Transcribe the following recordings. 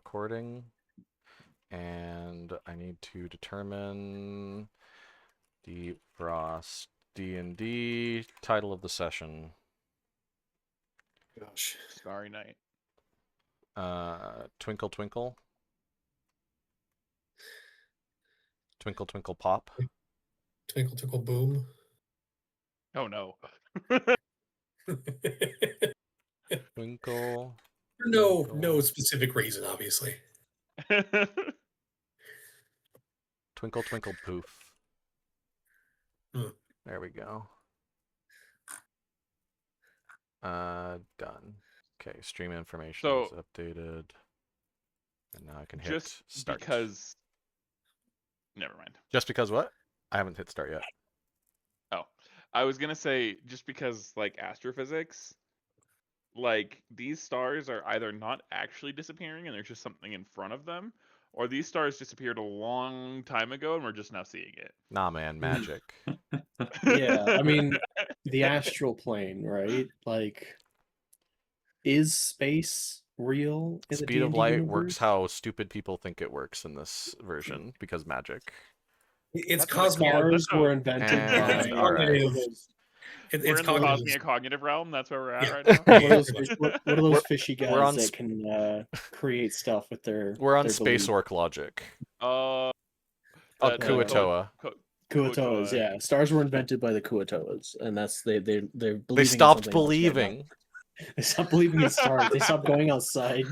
recording. And I need to determine Deepfrost D&D title of the session. Gosh. Starry Night. Twinkle Twinkle. Twinkle Twinkle Pop. Twinkle Twinkle Boom. Oh no. Twinkle. No Twinkle. specific reason, obviously. Twinkle Twinkle Poof. Hmm. There we go. Done. Okay, stream information is updated. And now I can hit just start. Because... Never mind. Just because what? I haven't hit start yet. Oh. I was going to say, just because, like, astrophysics, like, these stars are either not actually disappearing and there's just something in front of them, or these stars disappeared a long time ago and we're just now seeing it. Nah, man, magic. Yeah, I mean, the astral plane, right? Like, is space real in the Speed of D&D light universe? works how stupid people think it works in this version, because magic. It's That's what cosmos. Stars were invented And- by... all right. It's We're in the cognitive. cognitive realm. That's where we're at Yeah. right now. What are those fishy guys on that can create stuff with their... We're on their space belief? orc logic. Kuatoa. Kuatoa. Yeah. Stars were invented by the Kuatoas, and that's they're believing They in stopped something else right believing. now. They stopped believing in stars. They stopped going outside.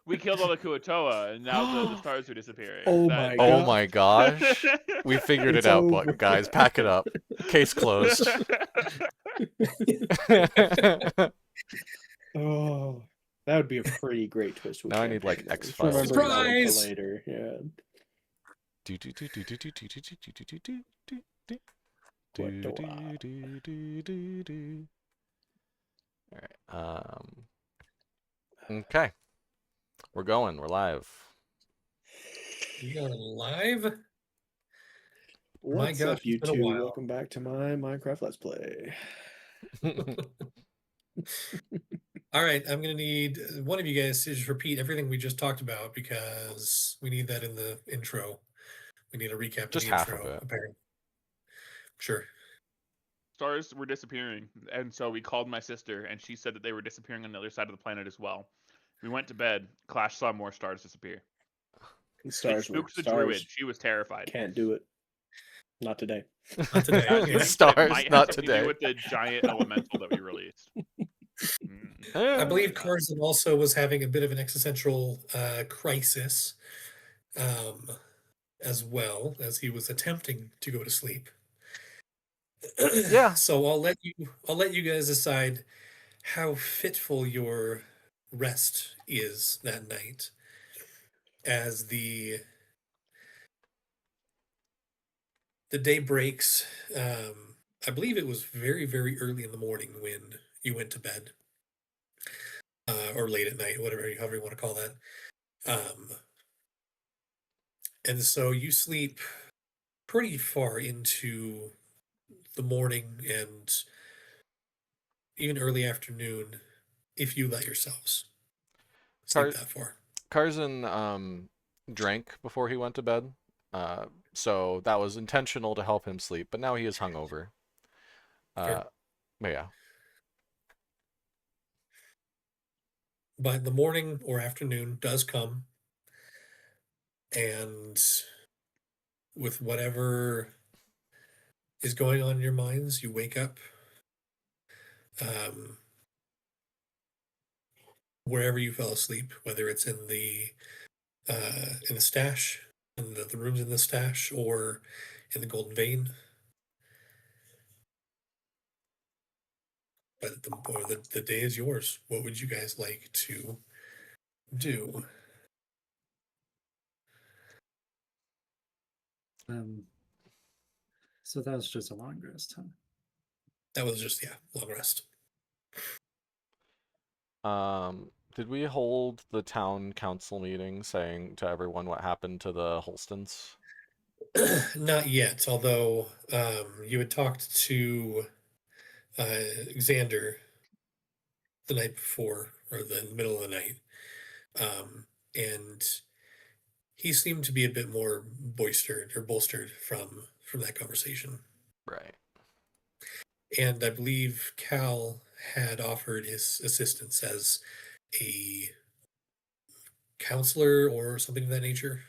We killed all the Kuatoa, and now the stars are disappearing. Oh my Oh God. my gosh. We figured It's it out, over. guys. Pack it up. Case closed. Oh, that would be a pretty great twist. Now I need, like, campaign, though. X-Files. Just remember that for Surprise! later. Yeah. Alright, okay. We're going. We're live. You got it live? What's gosh, up, it's been a YouTube? while. Welcome back to my Minecraft Let's Play. All right, I'm going to need one of you guys to just repeat everything we just talked about, because we need that in the intro. We need a recap Just of the half intro, of it. apparently. Sure. Stars were disappearing, and so we called my sister, and she said that they were disappearing on the other side of the planet as well. We went to bed. Clash saw more stars disappear. It spooked the druid. She was terrified. Can't do it. Not today. Not today. I think that Stars, might have not something today. to do with the giant elemental that we released. I believe Carson also was having a bit of an existential crisis, as well, as he was attempting to go to sleep. Yeah. So I'll let you guys decide how fitful your rest is that night, as the day breaks. I believe it was very, very early in the morning when you went to bed, or late at night, however you want to call that. And so you sleep pretty far into the morning and even early afternoon, if you let yourselves sleep that far. Carson drank before he went to bed, so that was intentional to help him sleep, but now he is hungover. Fair. But yeah. But the morning or afternoon does come, and with whatever is going on in your minds, you wake up. Wherever you fell asleep, whether it's in the stash, in the rooms in the stash, or in the Golden Vein. But the day is yours. What would you guys like to do? So that was just a long rest, huh? That was just, long rest. Did we hold the town council meeting saying to everyone what happened to the Holstons? Not yet, although you had talked to Xander the night before, or the middle of the night, And he seemed to be a bit more bolstered from that conversation. Right. And I believe Cal had offered his assistance as a counselor or something of that nature.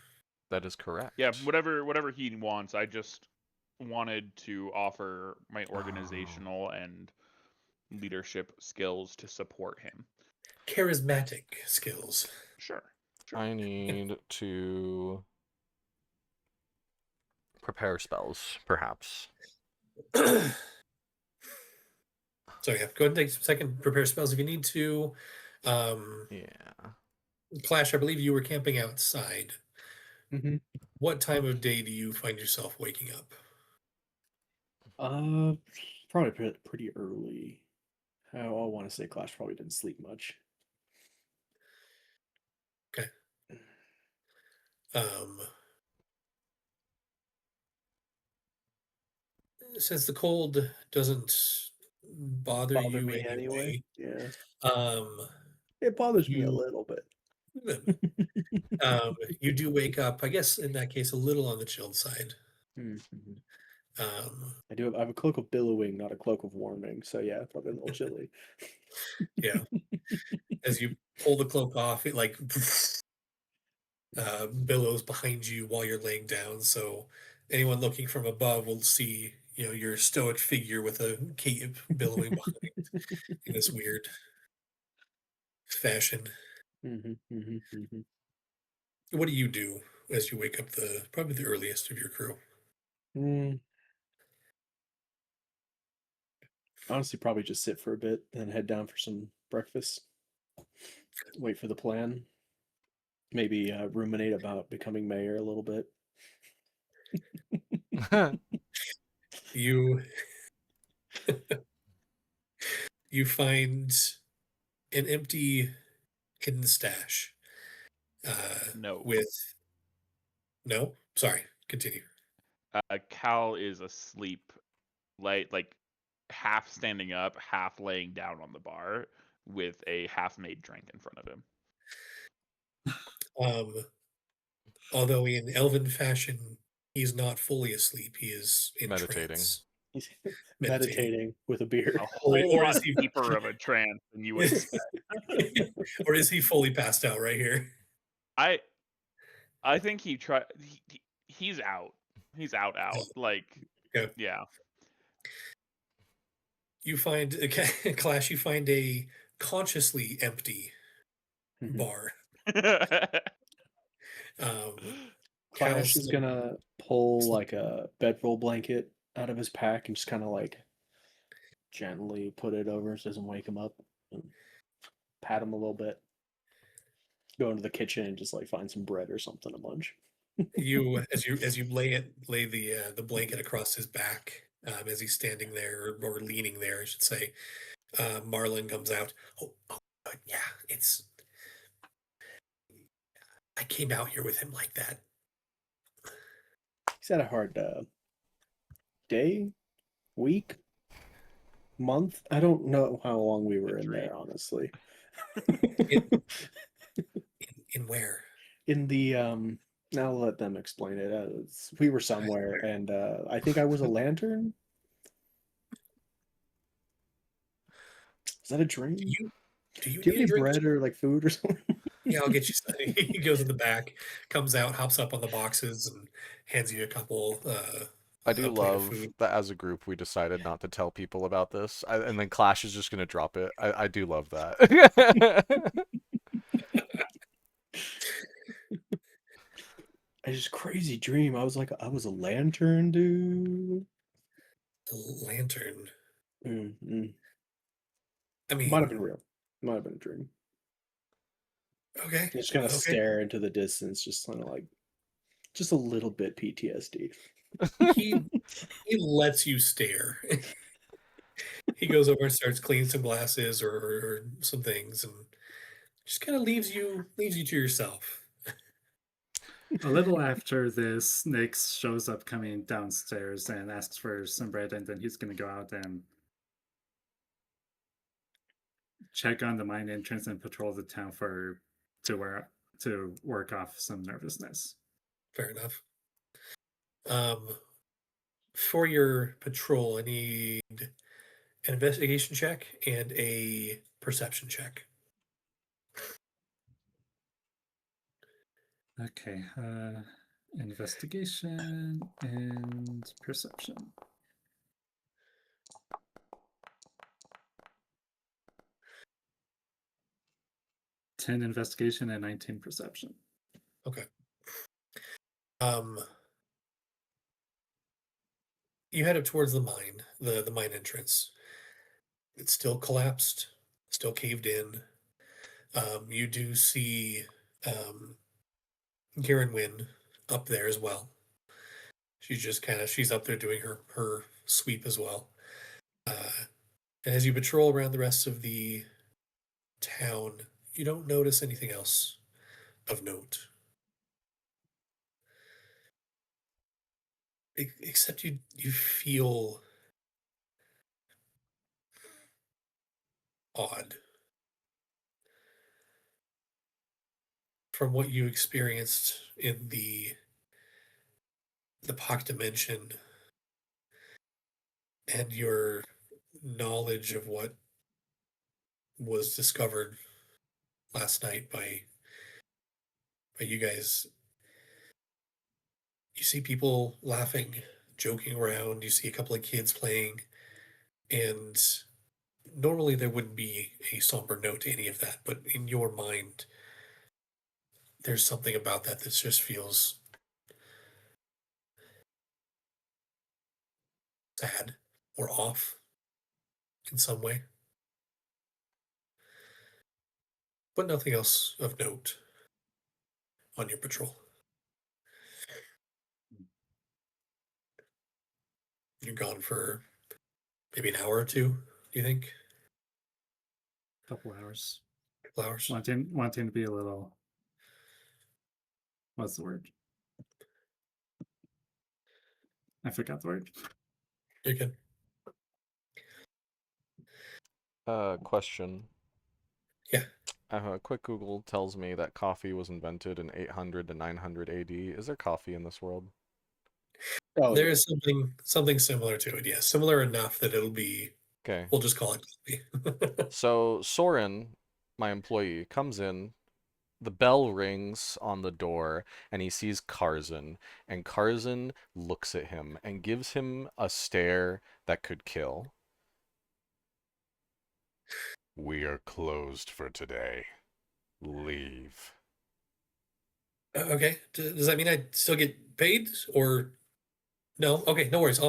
That is correct. Yeah, whatever he wants. I just wanted to offer my organizational and leadership skills to support him. Charismatic skills. Sure. I need to prepare spells, perhaps. So yeah, go ahead and take a second, prepare spells if you need to. Yeah. Clash, I believe you were camping outside. Mm-hmm. What time of day do you find yourself waking up? Probably pretty early. I want to say Clash probably didn't sleep much. Okay. Since the cold doesn't bother Bother you me anyway. anyway, Yeah, um, it bothers me a you little bit. you do wake up, I guess in that case, a little on the chilled side. Mhm. Um, I have a cloak of billowing, not a cloak of warming. So yeah, probably a little chilly. yeah. As you pull the cloak off, it like billows behind you while you're laying down. So anyone looking from above will see, your stoic figure with a cape billowing behind in this weird fashion. What do you do as you wake up probably the earliest of your crew? Honestly, probably just sit for a bit, then head down for some breakfast. Wait for the plan. Maybe ruminate about becoming mayor a little bit. You you find an empty hidden stash. No. With no, sorry, continue. Cal is asleep, like half standing up, half laying down on the bar with a half-made drink in front of him. Although in elven fashion, he's not fully asleep. He is in Meditating. trance, He's meditating. meditating with a beer. A whole Or lot is he deeper of a trance than you would expect. or is he fully passed out right here? I think he's out. He's out. Like, Okay. yeah. You find Clash. You find a consciously empty bar. Clash Cal's is gonna pull like a bedroll blanket out of his pack and just kind of like gently put it over so it doesn't wake him up. And pat him a little bit. Go into the kitchen and just like find some bread or something to munch. as you lay the blanket across his back as he's standing there or leaning there, I should say. Marlin comes out. Oh, yeah, I came out here with him like that. He's had a hard day, week, month. I don't know how long we were in there, honestly. In where? In the now I'll let them explain it. We were somewhere, and I think I was a lantern. Is that a dream? Do you have need any a drink? bread or like food or something? Yeah, I'll get you something. He goes in the back, comes out, hops up on the boxes, and hands you a couple. I do a plate of love food. that as a group we decided not to tell people about this, and then Clash is just going to drop it. I do love that. I just crazy dream. I was a lantern, dude. The lantern. Mm-hmm. I mean, Might have been real. Might have been a dream. Okay. Just gonna Okay. stare into the distance, just kind of like, just a little bit PTSD. He lets you stare. He goes over and starts cleaning some glasses or some things, and just kind of leaves you to yourself. A little after this, Nick shows up coming downstairs and asks for some bread, and then he's going to go out and check on the mine entrance and patrol the town for to work off some nervousness. Fair enough. For your patrol, I need an investigation check and a perception check. Okay, investigation and perception. 10 investigation and 19 perception. Okay. You head up towards the mine, the mine entrance. It's still collapsed, still caved in. You do see Garen Wynn up there as well. She's up there doing her sweep as well. And as you patrol around the rest of the town, you don't notice anything else of note. Except you feel odd. From what you experienced in the Pac dimension and your knowledge of what was discovered last night by you guys, you see people laughing, joking around, you see a couple of kids playing, and normally there wouldn't be a somber note to any of that, but in your mind, there's something about that just feels sad or off in some way. But nothing else of note on your patrol. You're gone for maybe an hour or two, do you think? Couple hours. Couple hours? Wanting to be a little. What's the word? I forgot the word. You're good. Question. Yeah. A quick Google tells me that coffee was invented in 800 to 900 AD. Is there coffee in this world? Oh, There yeah. is something similar to it, yes. Similar enough that it'll be, Okay. we'll just call it coffee. So Soren, my employee, comes in. The bell rings on the door, and he sees Karzan, and Karzan looks at him and gives him a stare that could kill. We are closed for today. Leave. Okay. Does that mean I still get paid or no? Okay, no worries.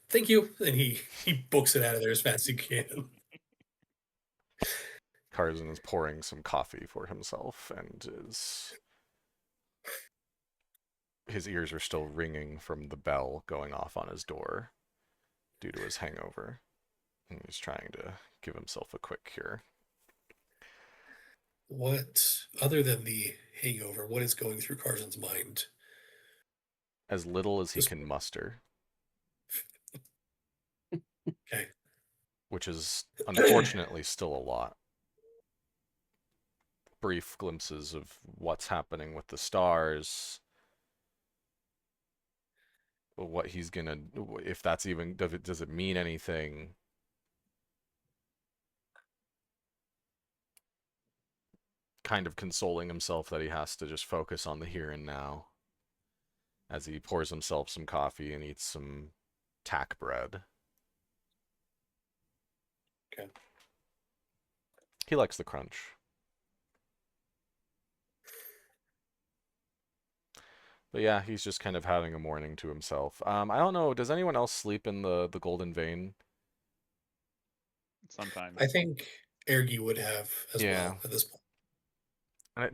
Thank you. And he books it out of there as fast as he can. Karzan is pouring some coffee for himself, and his ears are still ringing from the bell going off on his door due to his hangover. And he's trying to give himself a quick cure. What, other than the hangover, what is going through Carson's mind? As little as he This- can muster, Okay. which is unfortunately still a lot. Brief glimpses of what's happening with the stars, what he's gonna, if that's even, does it mean anything? Kind of consoling himself that he has to just focus on the here and now as he pours himself some coffee and eats some tack bread. Okay. He likes the crunch. But yeah, he's just kind of having a morning to himself. I don't know, does anyone else sleep in the Golden Vein? Sometimes. I think Ergi would have as Yeah. well at this point.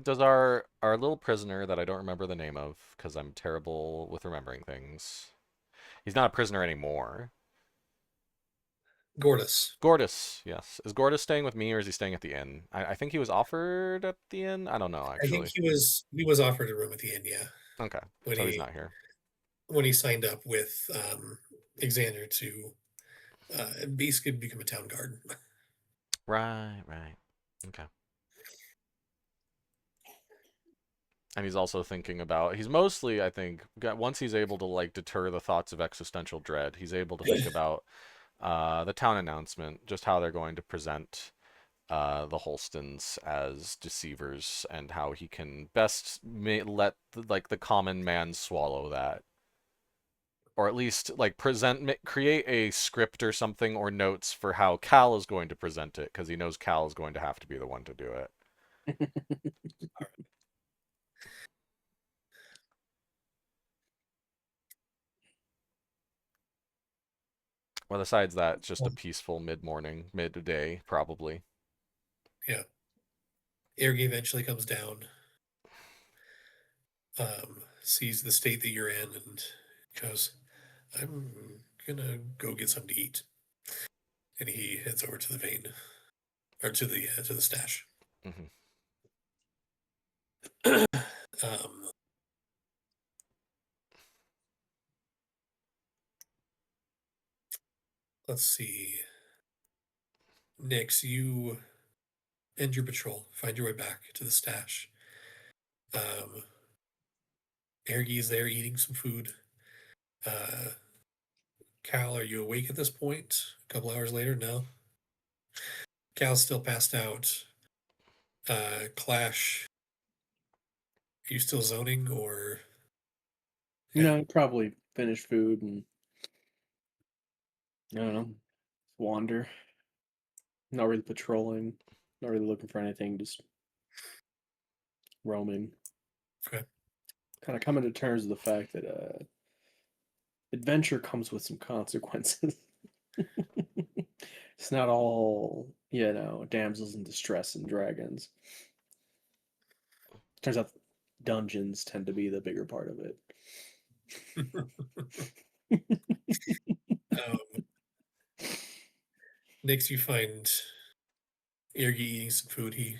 Does our little prisoner that I don't remember the name of, because I'm terrible with remembering things. He's not a prisoner anymore. Gordus. Gordus, yes. Is Gordus staying with me or is he staying at the inn? I think he was offered at the inn. I don't know I think actually. he was offered a room at the end, yeah. Okay, When so he's he not here. when he signed up with Xander to basically become a town guard. Right. Okay. And he's also thinking about, he's mostly, I think, once he's able to like deter the thoughts of existential dread, he's able to think about the town announcement, just how they're going to present the Holstons as deceivers, and how he can best let like the common man swallow that, or at least like create a script or something, or notes for how Cal is going to present it, because he knows Cal is going to have to be the one to do it. Well, besides that, it's just a peaceful mid-morning, midday, probably. Yeah. Ergi eventually comes down, sees the state that you're in, and goes, "I'm gonna go get something to eat." And he heads over to the vein, or to the stash. Hmm. um, let's see. Nix, you end your patrol, find your way back to the stash. Ergi's there eating some food. Uh, Cal, are you awake at this point? A couple hours later? No. Cal's still passed out. Clash, are you still zoning or? Yeah. Probably finish food and I don't know, wander. Not really patrolling, not really looking for anything, just roaming. Okay. Kind of coming to terms with the fact that adventure comes with some consequences. It's not all, damsels in distress and dragons. Turns out dungeons tend to be the bigger part of it. um, Nix, you find Ergi eating some food. He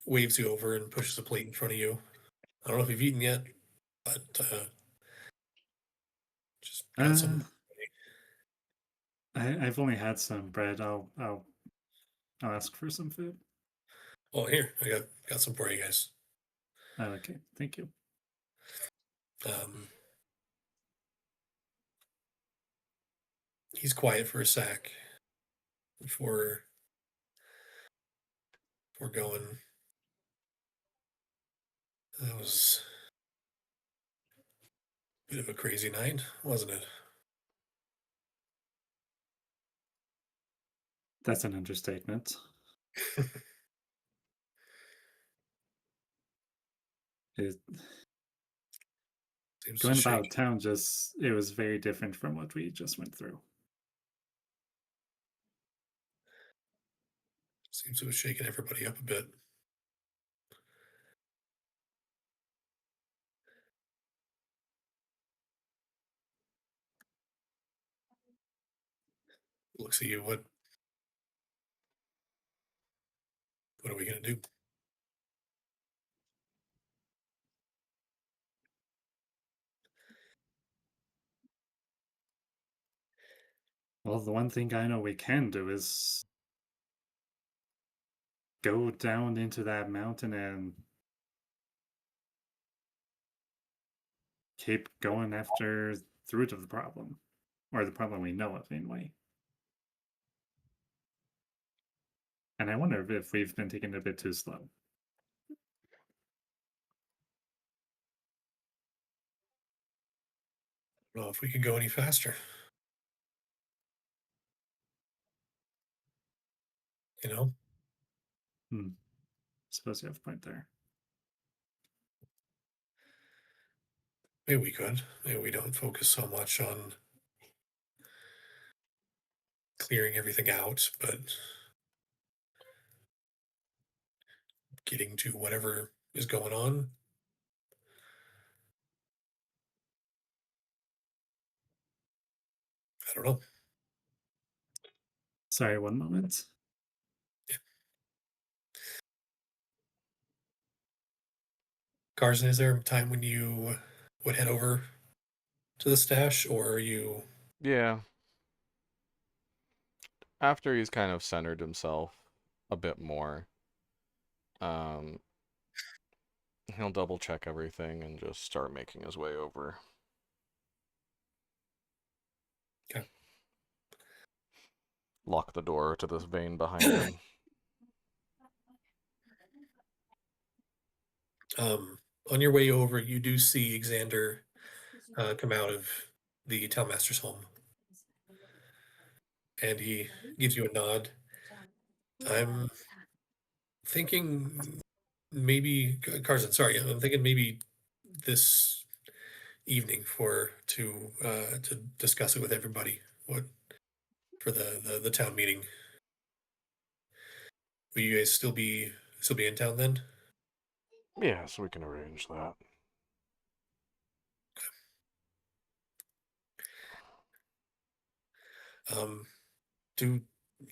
waves you over and pushes a plate in front of you. I don't know if you've eaten yet, but just got Uh, some. I've only had some bread. I'll ask for some food. Oh, here I got some for you guys. Okay, thank you. Um, he's quiet for a sec before going. That was a bit of a crazy night, wasn't it? That's an understatement. It, Seems to going shake. about town it was very different from what we just went through. Seems to have shaken everybody up a bit. Looks at you. What are we gonna do? Well, the one thing I know we can do is go down into that mountain and keep going after the root of the problem, or the problem we know of anyway. And I wonder if we've been taking it a bit too slow. I don't know if we can go any faster. You know, Suppose you have a point there. maybe we could. Maybe we don't focus so much on clearing everything out, but getting to whatever is going on. I don't know. Sorry, one moment. Yeah. Carson, is there a time when you would head over to the stash, or are you? Yeah. After he's kind of centered himself a bit more, um, He'll double check everything and just start making his way over. Okay. Lock the door to this vein behind him. On your way over, you do see Xander come out of the townmaster's home, and he gives you a nod. I'm thinking maybe Carson. Sorry, I'm thinking maybe this evening to discuss it with everybody. What for the town meeting? Will you guys still be in town then? Yeah, so we can arrange that. Do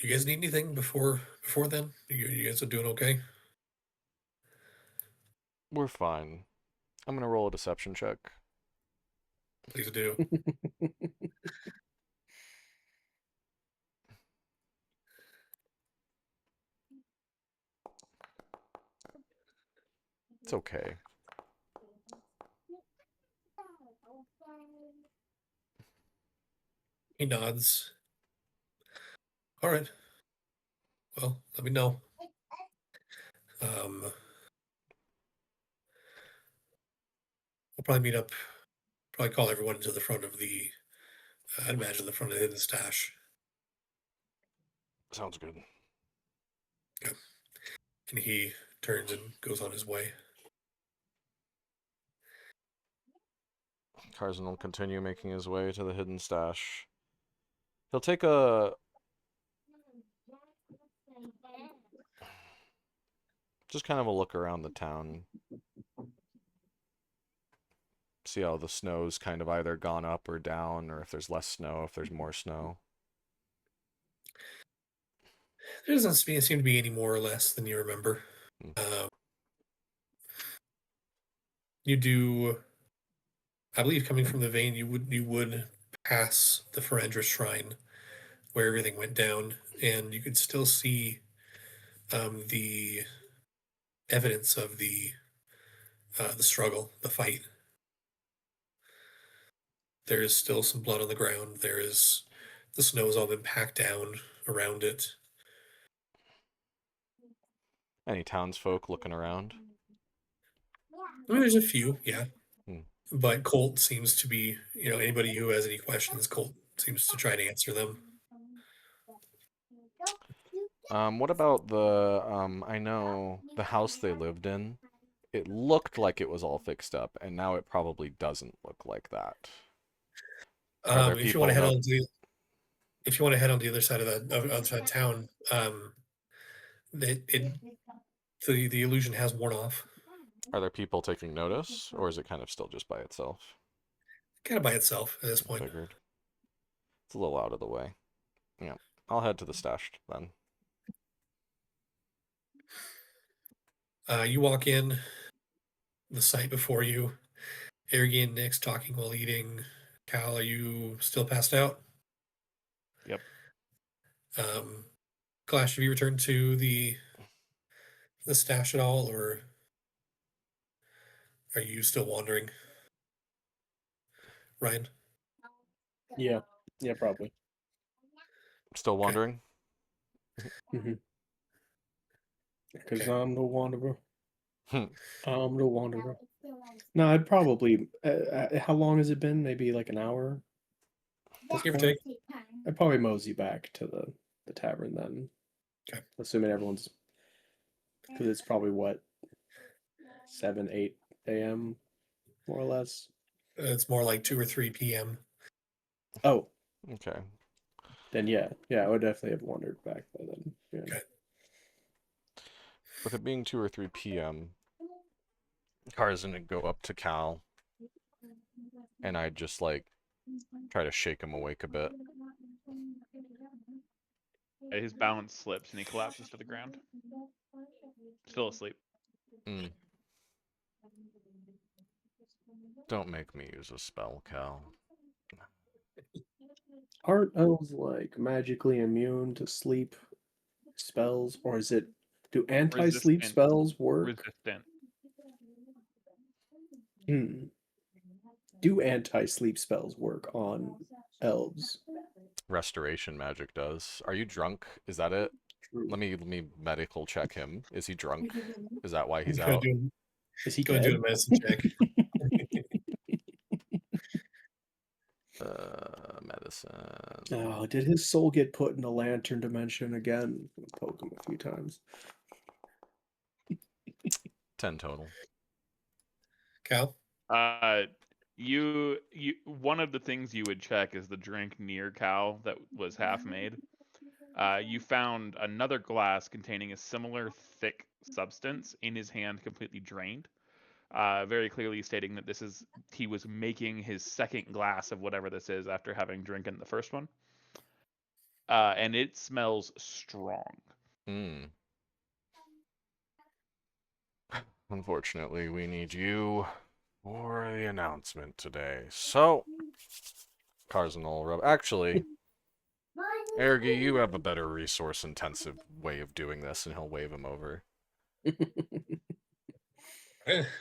you guys need anything before then? You guys are doing okay? We're fine. I'm gonna roll a deception check. Please do. It's okay. He nods. All right. Well, let me know. We'll probably meet up. Probably call everyone to the front of the. I'd imagine the front of the hidden stash. Sounds good. Yeah. And he turns and goes on his way. Tarzan will continue making his way to the hidden stash. He'll take a just kind of a look around the town. See how the snow's kind of either gone up or down, or if there's less snow, if there's more snow. There doesn't seem to be any more or less than you remember. You do, I believe, coming from the vein, you would pass the Ferendra shrine where everything went down, and you could still see the evidence of the struggle, the fight. There is still some blood on the ground. The snow has all been packed down around it. Any townsfolk looking around? I mean, there's a few, yeah. Hmm. But Colt seems to be, anybody who has any questions, Colt seems to try to answer them. What about the, I know the house they lived in, it looked like it was all fixed up, and now it probably doesn't look like that. Are there If you want to people head on to if you want to head on the other side of the other side of town, the illusion has worn off. Are there people taking notice, or is it kind of still just by itself? Kind of by itself at this I point. figured. It's a little out of the way. Yeah, I'll head to the stash then. You walk in, the sight before you. Ergi and Nyx talking while eating. Cal, are you still passed out? Yep. Clash, have you returned to the stash at all, or are you still wandering? Ryan? Yeah, probably. Still wondering? Because Okay. I'm the wanderer. Hmm. I'm the wanderer. No, I'd probably. How long has it been? Maybe like an hour. Give or take. I'd probably mosey back to the tavern then. Okay. Assuming everyone's, because it's probably what 7, 8 a.m. more or less. It's more like 2 or 3 p.m. Oh, Okay. then yeah, I would definitely have wandered back by then. Yeah. Okay. With it being 2 or 3 p.m., Tarzan would go up to Cal, and I'd just like try to shake him awake a bit. His balance slips and he collapses to the ground. Still asleep. Mm. Don't make me use a spell, Cal. Aren't elves like magically immune to sleep spells, or do anti-sleep Resistant. spells work? Resistant. Hmm. Do anti-sleep spells work on elves? Restoration magic does. Are you drunk? Is that it? True. Let me medical check him. Is he drunk? Is that why he's Go ahead, out? Is he go ahead and do dead? a medicine check. Medicine. Oh, did his soul get put in a lantern dimension again? Poke him a few times. 10 total. Cal? You one of the things you would check is the drink near Cal that was half made. You found another glass containing a similar thick substance in his hand, completely drained. Very clearly stating that he was making his second glass of whatever this is after having drinking the first one. And it smells strong. Hmm. Unfortunately, we need you for the announcement today. So, Cardinal Rub. Actually, Ergi, you have a better resource-intensive way of doing this, and he'll wave him over.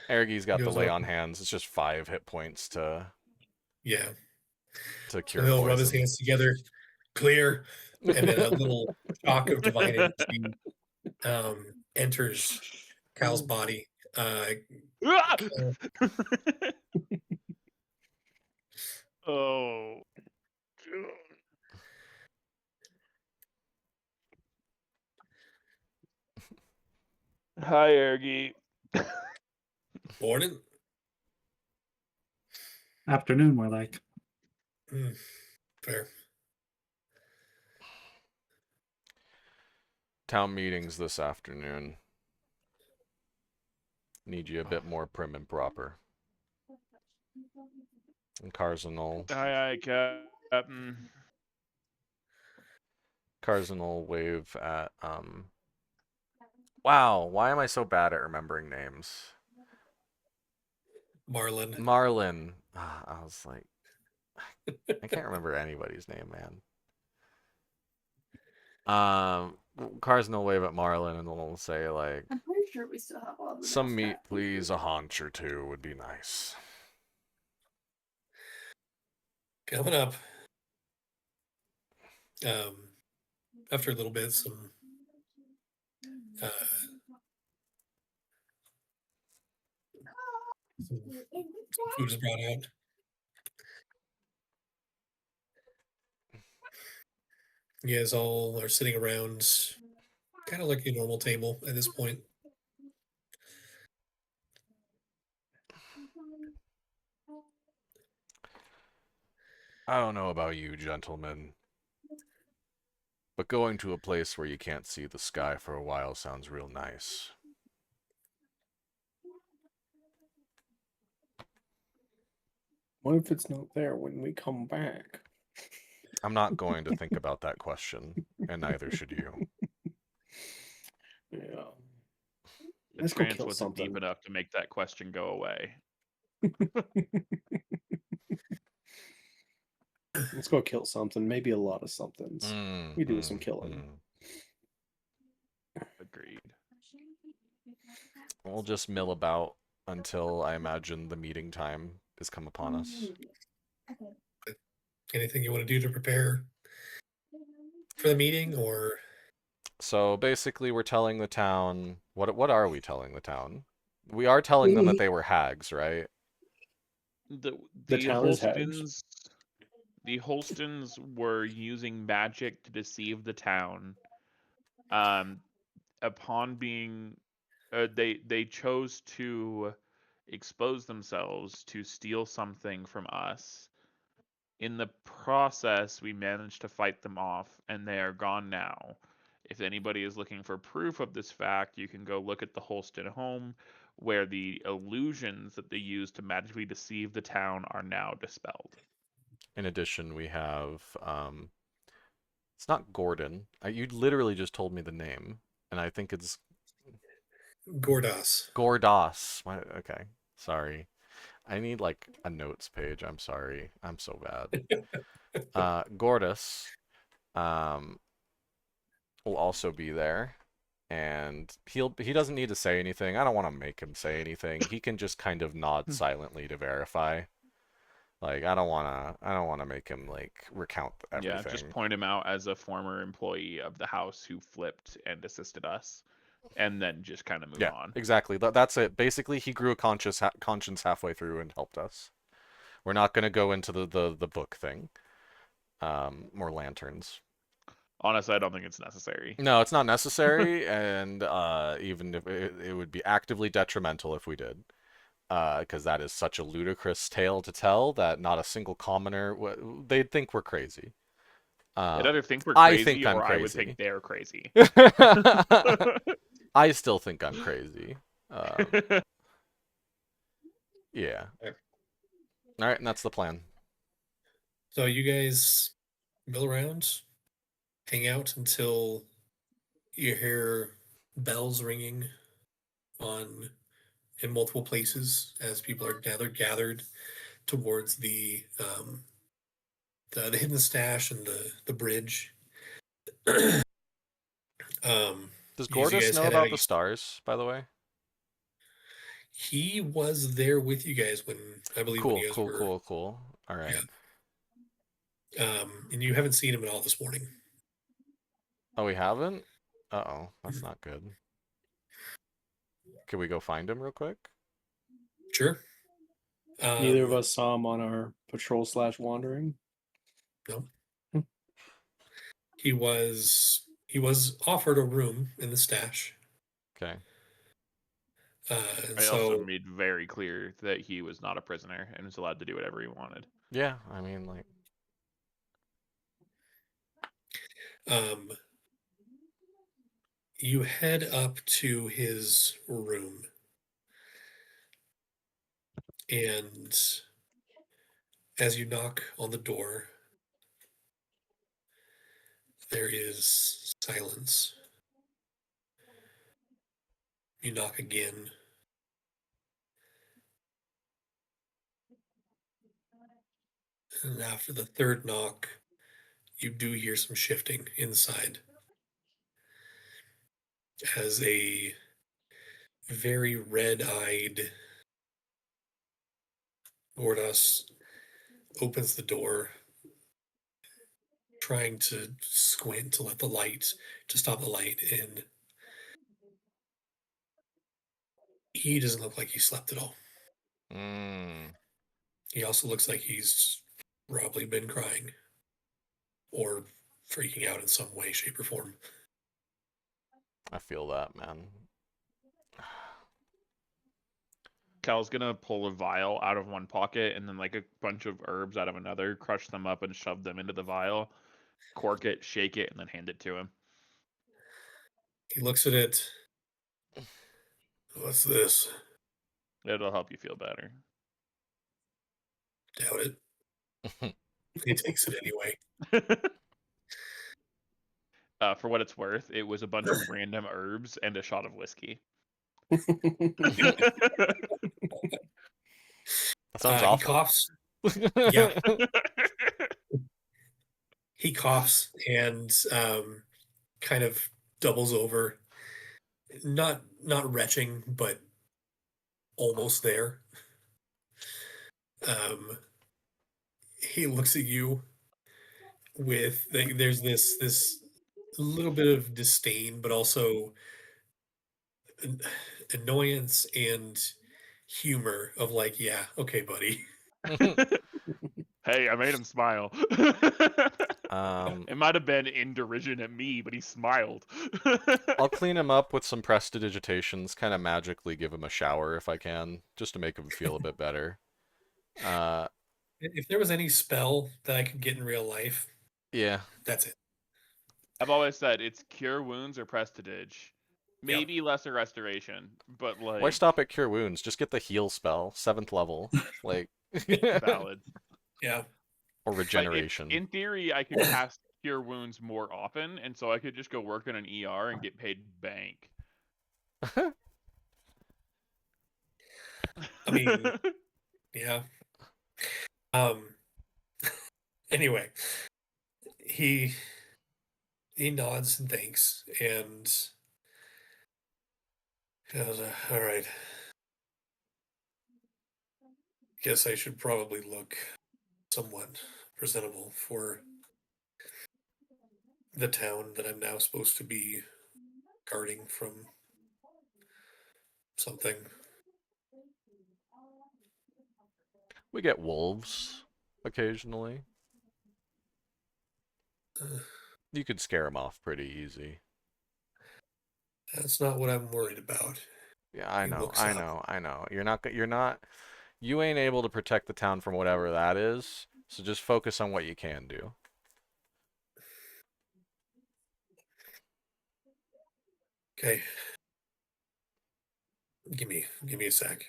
Ergi's He got the goes lay up. on hands. It's just 5 hit points Yeah. to And cure he'll rub his poison. hands together, clear, and then a little shock of divine energy enters Cal's body. Cal, Oh. Hi, Ergi. morning. Afternoon, more like. Fair. Town meetings this afternoon. Need you a bit more prim and proper. And Cardinal Aye, Captain. wave at Wow, why am I so bad at remembering names? Marlin. Marlin. I was like, I can't remember anybody's name, man. Cardinal wave at Marlin and we'll say like, I'm pretty sure we still have all the some mouse meat, traps. please. A haunch or two would be nice. Coming up. After a little bit, some food is brought out. You guys all are sitting around, kind of like a normal table at this point. I don't know about you, gentlemen, but going to a place where you can't see the sky for a while sounds real nice. What if it's not there when we come back? I'm not going to think about that question, and neither should you. Yeah. The Let's go trance kill wasn't deep something. enough to make that question go away. Let's go kill something. Maybe a lot of somethings. We do some killing. Agreed. We'll just mill about until I imagine the meeting time has come upon us. Anything you want to do to prepare for the meeting, or So basically, we're telling the town what are we telling the town? We are telling them that they were hags, right? The The town is hags. The Holstons were using magic to deceive the town. Upon being, they chose to expose themselves to steal something from us. In the process, we managed to fight them off, and they are gone now. If anybody is looking for proof of this fact, you can go look at the Holston home, where the illusions that they used to magically deceive the town are now dispelled. In addition, we have it's not Gordon. You literally just told me the name, and I think it's Gordas. Gordas. Okay, sorry. I need like a notes page. I'm sorry. I'm so bad. Gordus will also be there. and he doesn't need to say anything. I don't want to make him say anything. He can just kind of nod silently to verify. Like I don't wanna make him like recount Yeah, just everything. point him out as a former employee of the house who flipped and assisted us, and then just kind of move Yeah, on. exactly. That's it. Basically, he grew a conscience halfway through and helped us. We're not gonna go into the book thing. More lanterns. Honestly, I don't think it's necessary. No, it's not necessary, and even if it would be actively detrimental if we did. Because that is such a ludicrous tale to tell that not a single commoner they'd think we're crazy. They'd either think we're I think crazy I'm or I would think crazy. they're crazy. I still think I'm crazy. Yeah. All right, and that's the plan. So you guys mill around, hang out until you hear bells ringing on in multiple places as people are gathered towards the hidden stash and the bridge. um, Does as you Gordas guys know head out, about the stars, by the way? he was there with you guys when I believe when Cool, you guys cool, were, cool, cool. All right. yeah. And you haven't seen him at all this morning. Oh, we haven't? Uh-oh, that's not good. Can we go find him real quick? Sure. Neither of us saw him on our patrol / wandering. No. Hmm. He was offered a room in the stash. Okay. And I also so made very clear that he was not a prisoner and was allowed to do whatever he wanted. Yeah, I mean, like, um, you head up to his room, and as you knock on the door, there is silence. You knock again. And after the third knock, you do hear some shifting inside as a very red-eyed Gordas opens the door, trying to squint to let the light, to stop the light in. He doesn't look like he slept at all. mm, He also looks like he's probably been crying or freaking out in some way, shape, or form. I feel that, man. Cal's gonna pull a vial out of one pocket and then like a bunch of herbs out of another, crush them up and shove them into the vial, cork it, shake it, and then hand it to him. He looks at it. What's this? It'll help you feel better. Doubt it. He takes it anyway. For what it's worth, it was a bunch of random herbs and a shot of whiskey. That sounds He awful. coughs. Yeah. He coughs and kind of doubles over. Not retching, but almost there. He looks at you with there's this little bit of disdain, but also annoyance and humor of like, yeah, okay, buddy. Hey, I made him smile. It might have been in derision at me, but he smiled. I'll clean him up with some prestidigitations, kind of magically give him a shower if I can, just to make him feel a bit better. If there was any spell that I could get in real life, Yeah. that's it. I've always said it's cure wounds or prestidige. Yep. Maybe lesser restoration, but like Why stop at cure wounds? Just get the heal spell, 7th level, like valid. Yeah. or Like regeneration. in theory, I could cast cure wounds more often, and so I could just go work in an ER and get paid bank. I mean, yeah. Anyway, he nods and thanks, and All right. Guess I should probably look somewhat presentable for the town that I'm now supposed to be guarding from something. We get wolves occasionally. Uh, You could scare them off pretty easy. That's not what I'm worried about. Yeah, I He know, looks I up. know, I know. You ain't able to protect the town from whatever that is. So just focus on what you can do. Okay. Give me a sec.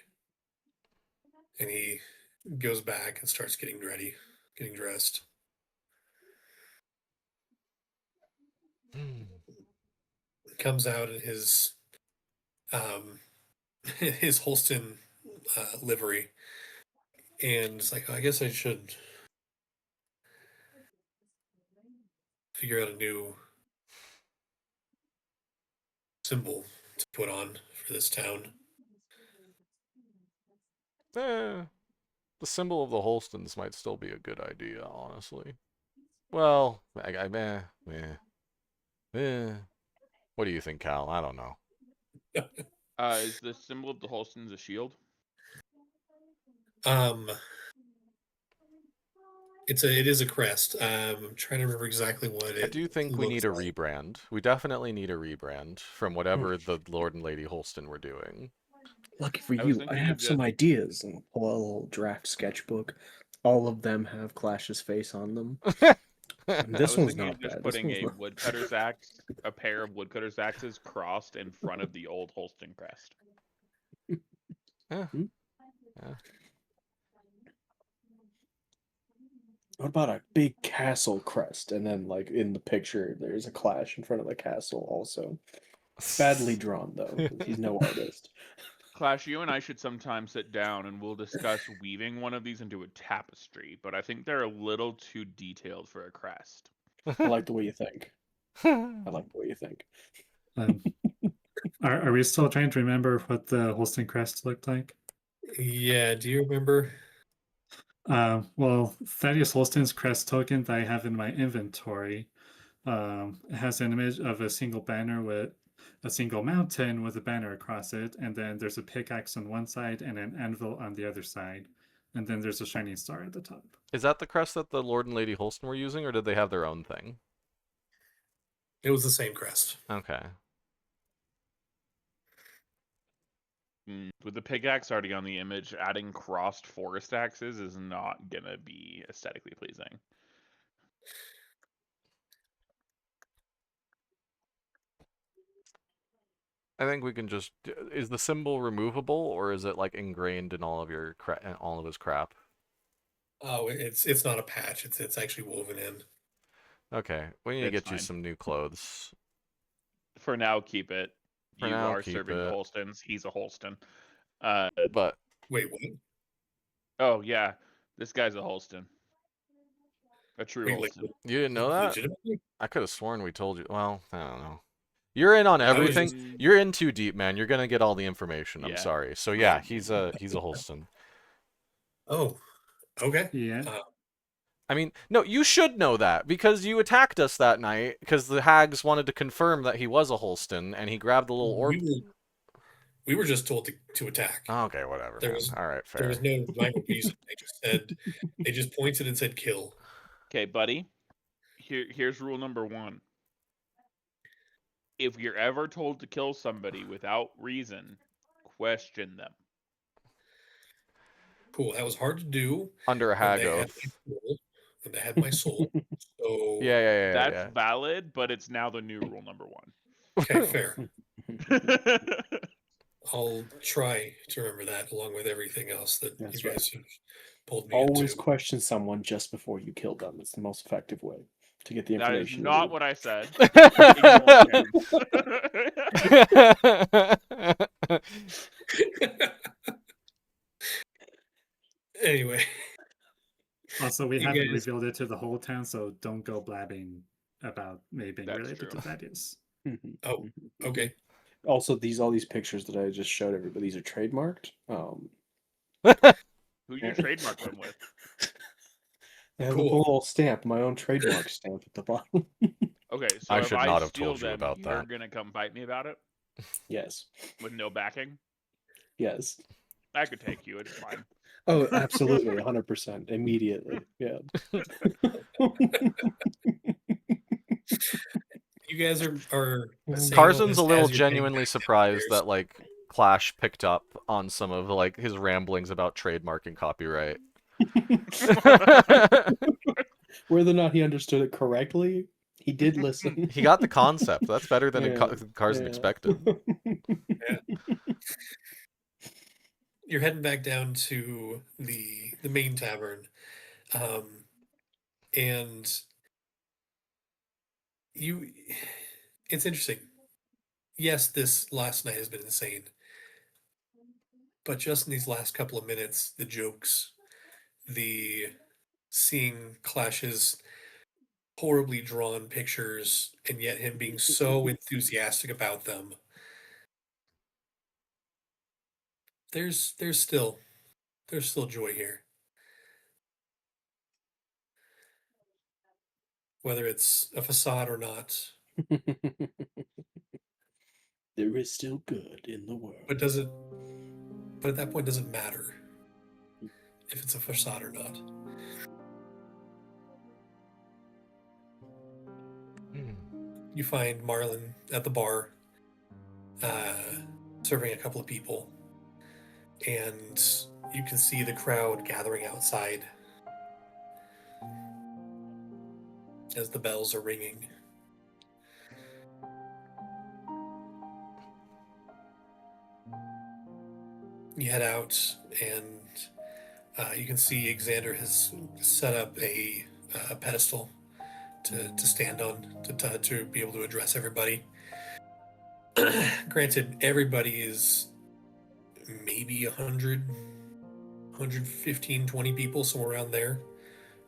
And he goes back and starts getting ready, getting dressed. Comes out in his his Holston livery, and it's like, I guess I should figure out a new symbol to put on for this town. The symbol of the Holstons might still be a good idea, honestly. Well, what do you think, Cal? I don't know. Is the symbol of the Holstons a shield? It is a crest. I'm trying to remember exactly what I it do think we looks need a like. rebrand. We definitely need a rebrand from whatever the Lord and Lady Holston were doing. Lucky for I was you, I thinking of have some just ideas. And pull out a little draft sketchbook. All of them have Clash's face on them. And I this was one's thinking of not just bad. This putting one's a not. woodcutter's axe, a pair of woodcutter's axes crossed in front of the old Holston crest. Yeah. Hmm? Yeah. What about a big castle crest? And then, like, in the picture, there's a Clash in front of the castle also. Badly drawn, though, because he's no artist. Clash, you and I should sometime sit down and we'll discuss weaving one of these into a tapestry, but I think they're a little too detailed for a crest. I like the way you think. I like the way you think. Um, are we still trying to remember what the Holstein crest looked like? Yeah, do you remember? Well, Thaddeus Holston's crest token that I have in my inventory has an image of a single banner with a single mountain with a banner across it, and then there's a pickaxe on one side and an anvil on the other side, and then there's a shining star at the top. Is that the crest that the Lord and Lady Holston were using, or did they have their own thing? It was the same crest. Okay. With the pickaxe already on the image, adding crossed forest axes is not gonna be aesthetically pleasing. I think we can just. Is the symbol removable, or is it like ingrained in all of your in all of his crap? Oh, it's not a patch. It's actually woven in. Okay, we need to It's get you fine. some new clothes. For now, keep it. For You now, are keep serving it. Holstons. He's a Holston. But Wait, what? Oh yeah, this guy's a Holston. A true Wait, like Holston. you didn't know that? legitimately? I could have sworn we told you. Well, I don't know. You're in on I was everything. just You're in too deep, man. You're gonna get all the information. I'm Yeah. sorry. So yeah, he's a Holston. oh, okay. Yeah. I mean, no, you should know that because you attacked us that night because the hags wanted to confirm that he was a Holston and he grabbed the little orb. We were just told to attack. Okay, whatever, There man. was All right, there fair. was no rhyme or reason. They just pointed and said kill. Okay, buddy. Here's rule number 1. If you're ever told to kill somebody without reason, question them. Cool. That was hard to do Under a when hag they had oath. my soul. When they had my soul. So Yeah. That's valid, but it's now the new rule number 1. okay, fair. I'll try to remember that along with everything else that That's you right. guys have pulled me Always into. question someone just before you kill them. It's the most effective way to get the That is information. not what I said. Anyway, Also, we You haven't guys- revealed it to the whole town, so don't go blabbing about me being That's related true. to Thaddeus. Oh, okay. Also, all these pictures that I just showed everybody, these are trademarked. Who you trademark them with? I have a Cool. little stamp, my own trademark stamp at the bottom. Okay, so I if should I not have steal told you them, about you're that. gonna come fight me about it Yes. with no backing. Yes. I could take you. It's fine. Oh, absolutely, 100%, immediately. Yeah. You guys are saying all Carson's this a little as you're getting genuinely back surprised downstairs. that like Clash picked up on some of like his ramblings about trademark and copyright. Whether or not he understood it correctly, he did listen. He got the concept. That's better than Yeah, Carson yeah. expected. You're heading back down to the main tavern, and you. It's interesting. Yes, this last night has been insane, but just in these last couple of minutes, the jokes, the seeing Clash's horribly drawn pictures, and yet him being so enthusiastic about them. There's still joy here, whether it's a facade or not. There is still good in the world. But does it? But at that point, does it matter if it's a facade or not? You find Marlon at the bar, serving a couple of people, and you can see the crowd gathering outside as the bells are ringing. You head out, and you can see Xander has set up a pedestal to stand on to be able to address everybody. Granted, everybody is maybe 100, 115, 20 people, somewhere around there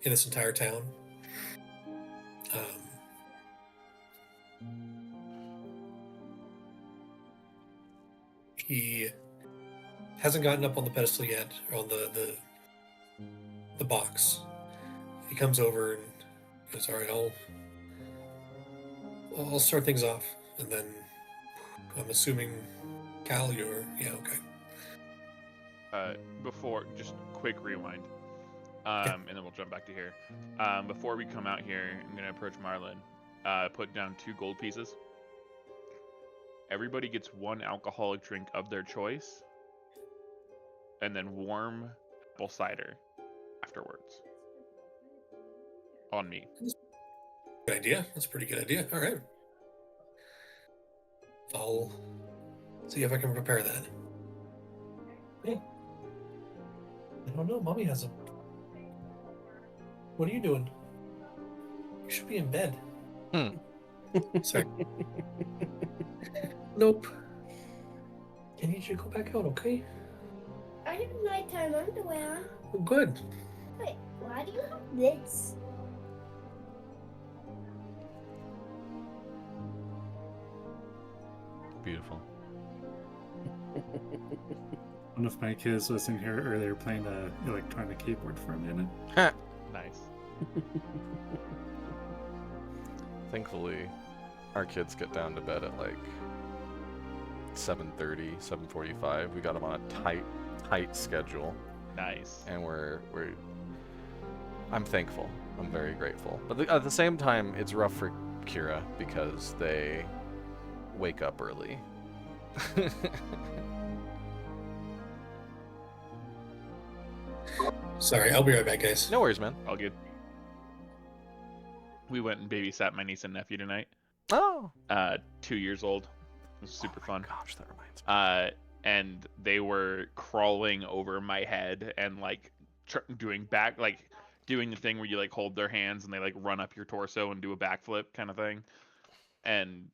in this entire town. He hasn't gotten up on the pedestal yet, or on the box. He comes over and goes, "All right, I'll start things off," and then I'm assuming Cal, you're okay. Before, just quick rewind, and then we'll jump back to here. Before we come out here, I'm gonna approach Marlon. Put down 2 gold pieces. Everybody gets 1 alcoholic drink of their choice, and then warm apple cider afterwards. On me. Good idea. That's a pretty good idea. All right. I'll see if I can prepare that. Hey. I don't know. Mommy has them. What are you doing? You should be in bed. Sorry. Nope. I need you to go back out, okay? I have nighttime underwear. Good. Wait, why do you have this? Beautiful. One of my kids was in here earlier playing the electronic keyboard for a minute. Nice. Thankfully, our kids get down to bed at like 7:30, 7:45. We got them on a tight schedule, Nice. and I'm thankful. I'm very grateful. But at the same time, it's rough for Kira because they wake up early. Sorry, I'll be right back, guys. No worries, man. All good. We went and babysat my niece and nephew tonight. Oh. 2 years old. It was super fun. Gosh, that reminds me. And they were crawling over my head and like doing the thing where you like hold their hands and they like run up your torso and do a backflip kind of thing. And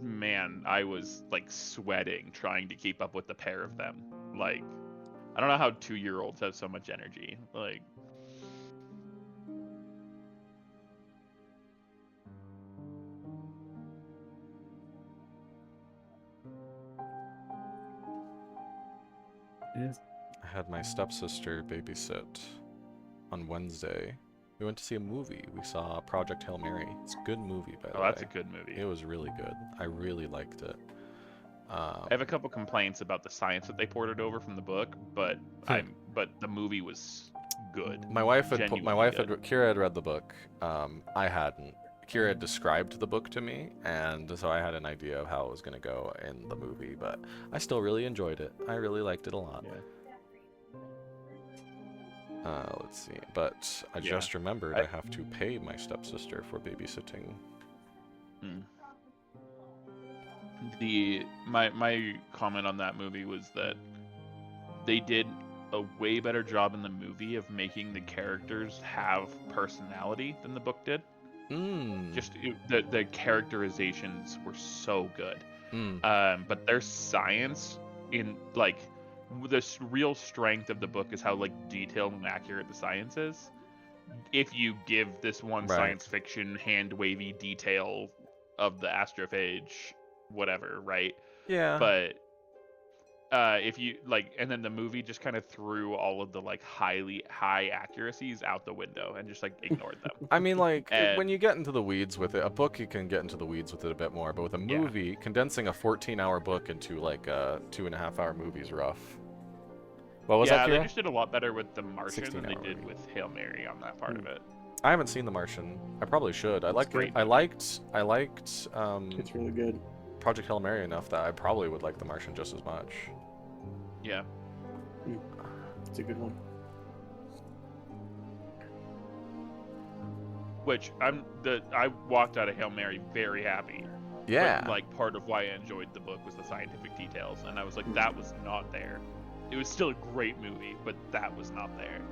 man, I was like sweating trying to keep up with the pair of them. Like, I don't know how 2-year-olds have so much energy. Like, had my stepsister babysit on Wednesday. We went to see a movie. We saw Project Hail Mary. It's a good movie, by the way. Oh, that's a good movie. It was really good. I really liked it. I have a couple complaints about the science that they ported over from the book, but the movie was good. My wife had Genuinely Kira had read the book. I hadn't. Kira had described the book to me, and so I had an idea of how it was going to go in the movie, but I still really enjoyed it. I really liked it a lot. Yeah. Let's see. But I just remembered I have to pay my stepsister for babysitting. My comment on that movie was that they did a way better job in the movie of making the characters have personality than the book did. Just the characterizations were so good. But their science in like the real strength of the book is how like detailed and accurate the science is. If you give this one science fiction hand wavy detail of the astrophage, whatever, right? Yeah. But if you like, and then the movie just kind of threw all of the like high accuracies out the window and just like ignored them. I mean, like when you get into the weeds with it, a book you can get into the weeds with it a bit more, but with a movie, condensing a 14-hour book into like a 2.5-hour movie is rough. What was that, Kira? They just did a lot better with The Martian than they did with Hail Mary on that part of it. I haven't seen The Martian. I probably should. I liked. It's really good. Project Hail Mary enough that I probably would like The Martian just as much. Yeah. It's a good one. Which I walked out of Hail Mary very happy. Yeah. But, like, part of why I enjoyed the book was the scientific details, and I was like, that was not there. It was still a great movie, but that was not there.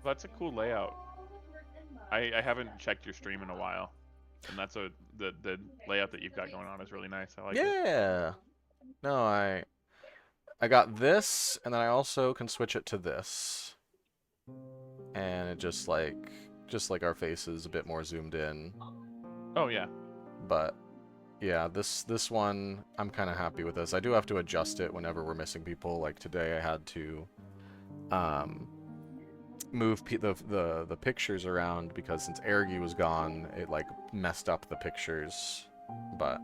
That's a cool layout. I haven't checked your stream in a while, and that's the layout that you've got going on is really nice. I like it. Yeah. No, I got this, and then I also can switch it to this, and it just like our faces a bit more zoomed in. Oh yeah. But yeah, this one I'm kind of happy with this. I do have to adjust it whenever we're missing people. Like today, I had to move the pictures around because since Ergi was gone, it like messed up the pictures, but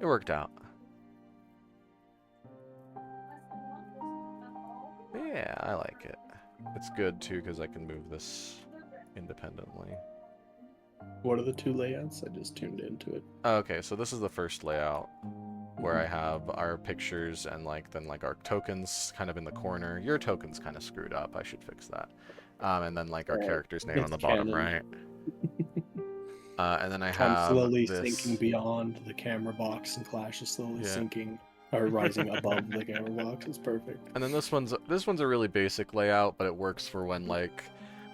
it worked out. Yeah, I like it. It's good too because I can move this independently. What are the two layouts? I just tuned into it. Okay, so this is the first layout where I have our pictures and then our tokens kind of in the corner. Your token's kind of screwed up. I should fix that. And then like our character's name on the bottom right. And then I have slowly this... sinking beyond the camera box, and Clash is slowly sinking or rising above the camera box. It's perfect. And then this one's a really basic layout, but it works for when like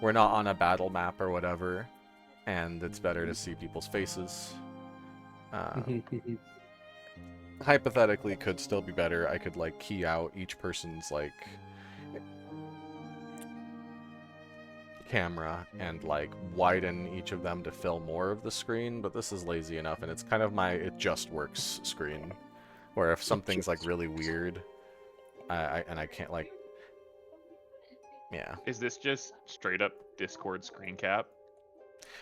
we're not on a battle map or whatever, and it's better to see people's faces. Hypothetically, could still be better. I could like key out each person's like camera and like widen each of them to fill more of the screen, but this is lazy enough, and it's kind of my it just works screen, where if something's like really weird, I can't like, yeah. Is this just straight up Discord screen cap?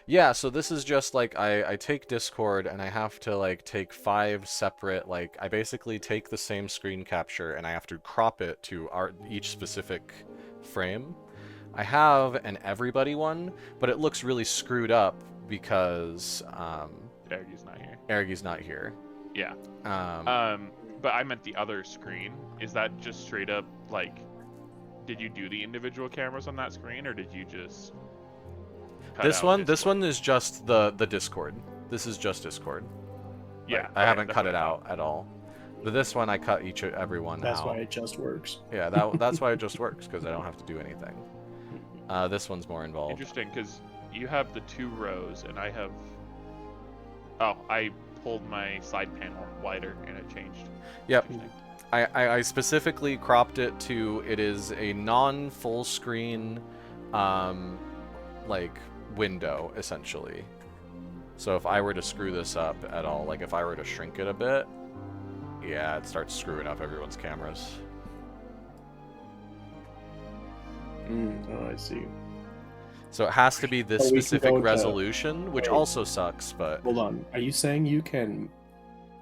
Yeah, so this is just like I take Discord and I have to like take 5 separate, like I basically take the same screen capture and I have to crop it to each specific frame. I have an everybody one, but it looks really screwed up because Ergi's not here. Ergi's not here. Yeah. But I meant the other screen. Is that just straight up like, did you do the individual cameras on that screen, or did you just this one is just the Discord. This is just Discord. Yeah, like, I haven't cut it out at all. But this one, I cut everyone That's out. why it just works. Yeah, that's why it just works, because I don't have to do anything. This one's more involved. Interesting, because you have the 2 rows, and I have... Oh, I pulled my side panel wider, and it changed. Yep. Interesting. I specifically cropped it to, it is a non-full screen, like, window, essentially. So if I were to screw this up at all, like if I were to shrink it a bit, yeah, it starts screwing up everyone's cameras. Oh, I see. So it has to be this Oh, we can specific go into- resolution, which Wait. also sucks, but... Hold on. Are you saying you can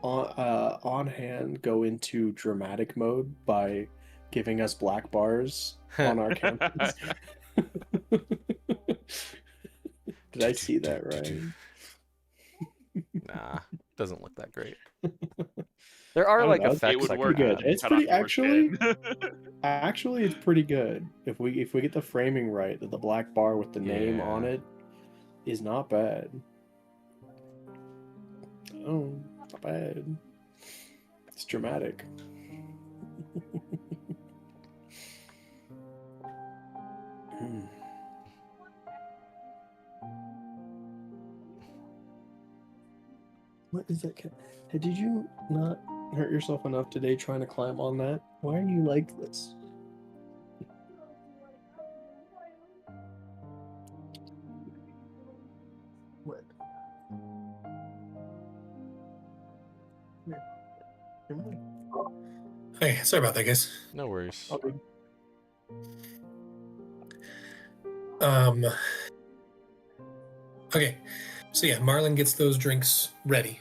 on hand go into dramatic mode by giving us black bars on our cameras? Did I see that right? Nah, doesn't look that great. There are I don't like know, effects It would I work could if add. you It's cut off pretty your actually. skin. Actually, it's pretty good. If we get the framing right, that the black bar with the name on Yeah. it is not bad. Oh, not bad. It's dramatic. What is that? Hey, did you not hurt yourself enough today trying to climb on that? Why are you like this? What? Hey, sorry about that, guys. No worries. Okay. Okay, so yeah, Marlon gets those drinks ready.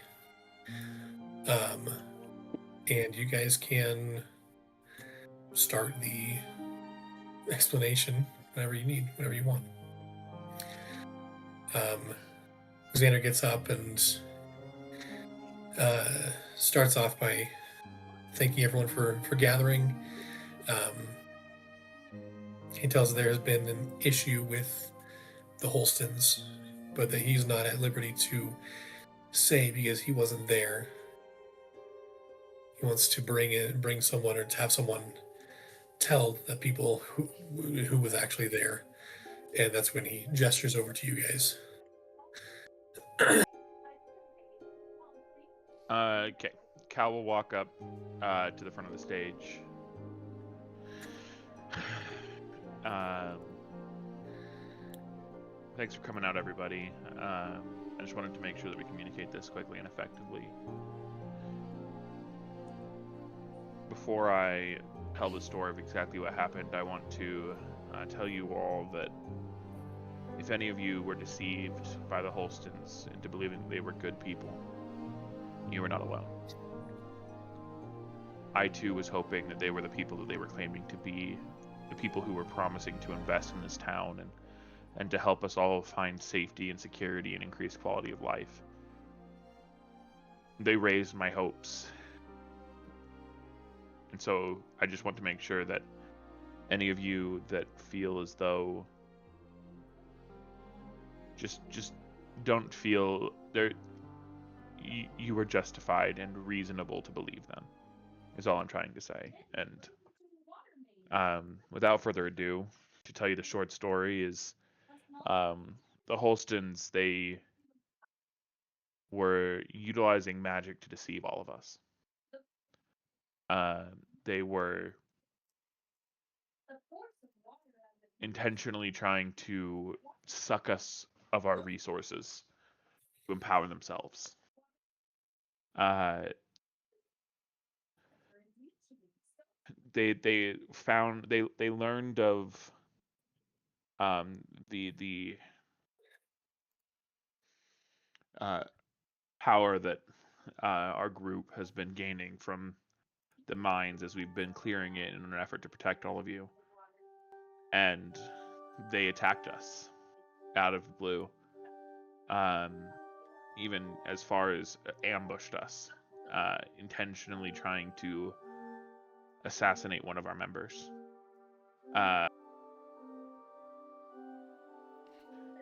And you guys can start the explanation whenever you need, whenever you want. Xander gets up and starts off by thanking everyone for gathering. He tells there has been an issue with the Holstons, but that he's not at liberty to say because he wasn't there. He wants to bring someone, or to have someone tell the people who was actually there, and that's when he gestures over to you guys. Okay. Cal will walk up to the front of the stage. Thanks for coming out, everybody. I just wanted to make sure that we communicate this quickly and effectively. Before I tell the story of exactly what happened, I want to tell you all that if any of you were deceived by the Holstons into believing that they were good people, you were not alone. I too was hoping that they were the people that they were claiming to be, the people who were promising to invest in this town and to help us all find safety and security and increased quality of life. They raised my hopes. And so I just want to make sure that any of you that feel as though just don't feel you were justified and reasonable to believe them, is all I'm trying to say. And without further ado, to tell you the short story is the Holstons, they were utilizing magic to deceive all of us. They were intentionally trying to suck us of our resources to empower themselves. They found they learned of the power that our group has been gaining from the mines as we've been clearing it in an effort to protect all of you. And they attacked us out of the blue. Even as far as ambushed us, intentionally trying to assassinate one of our members.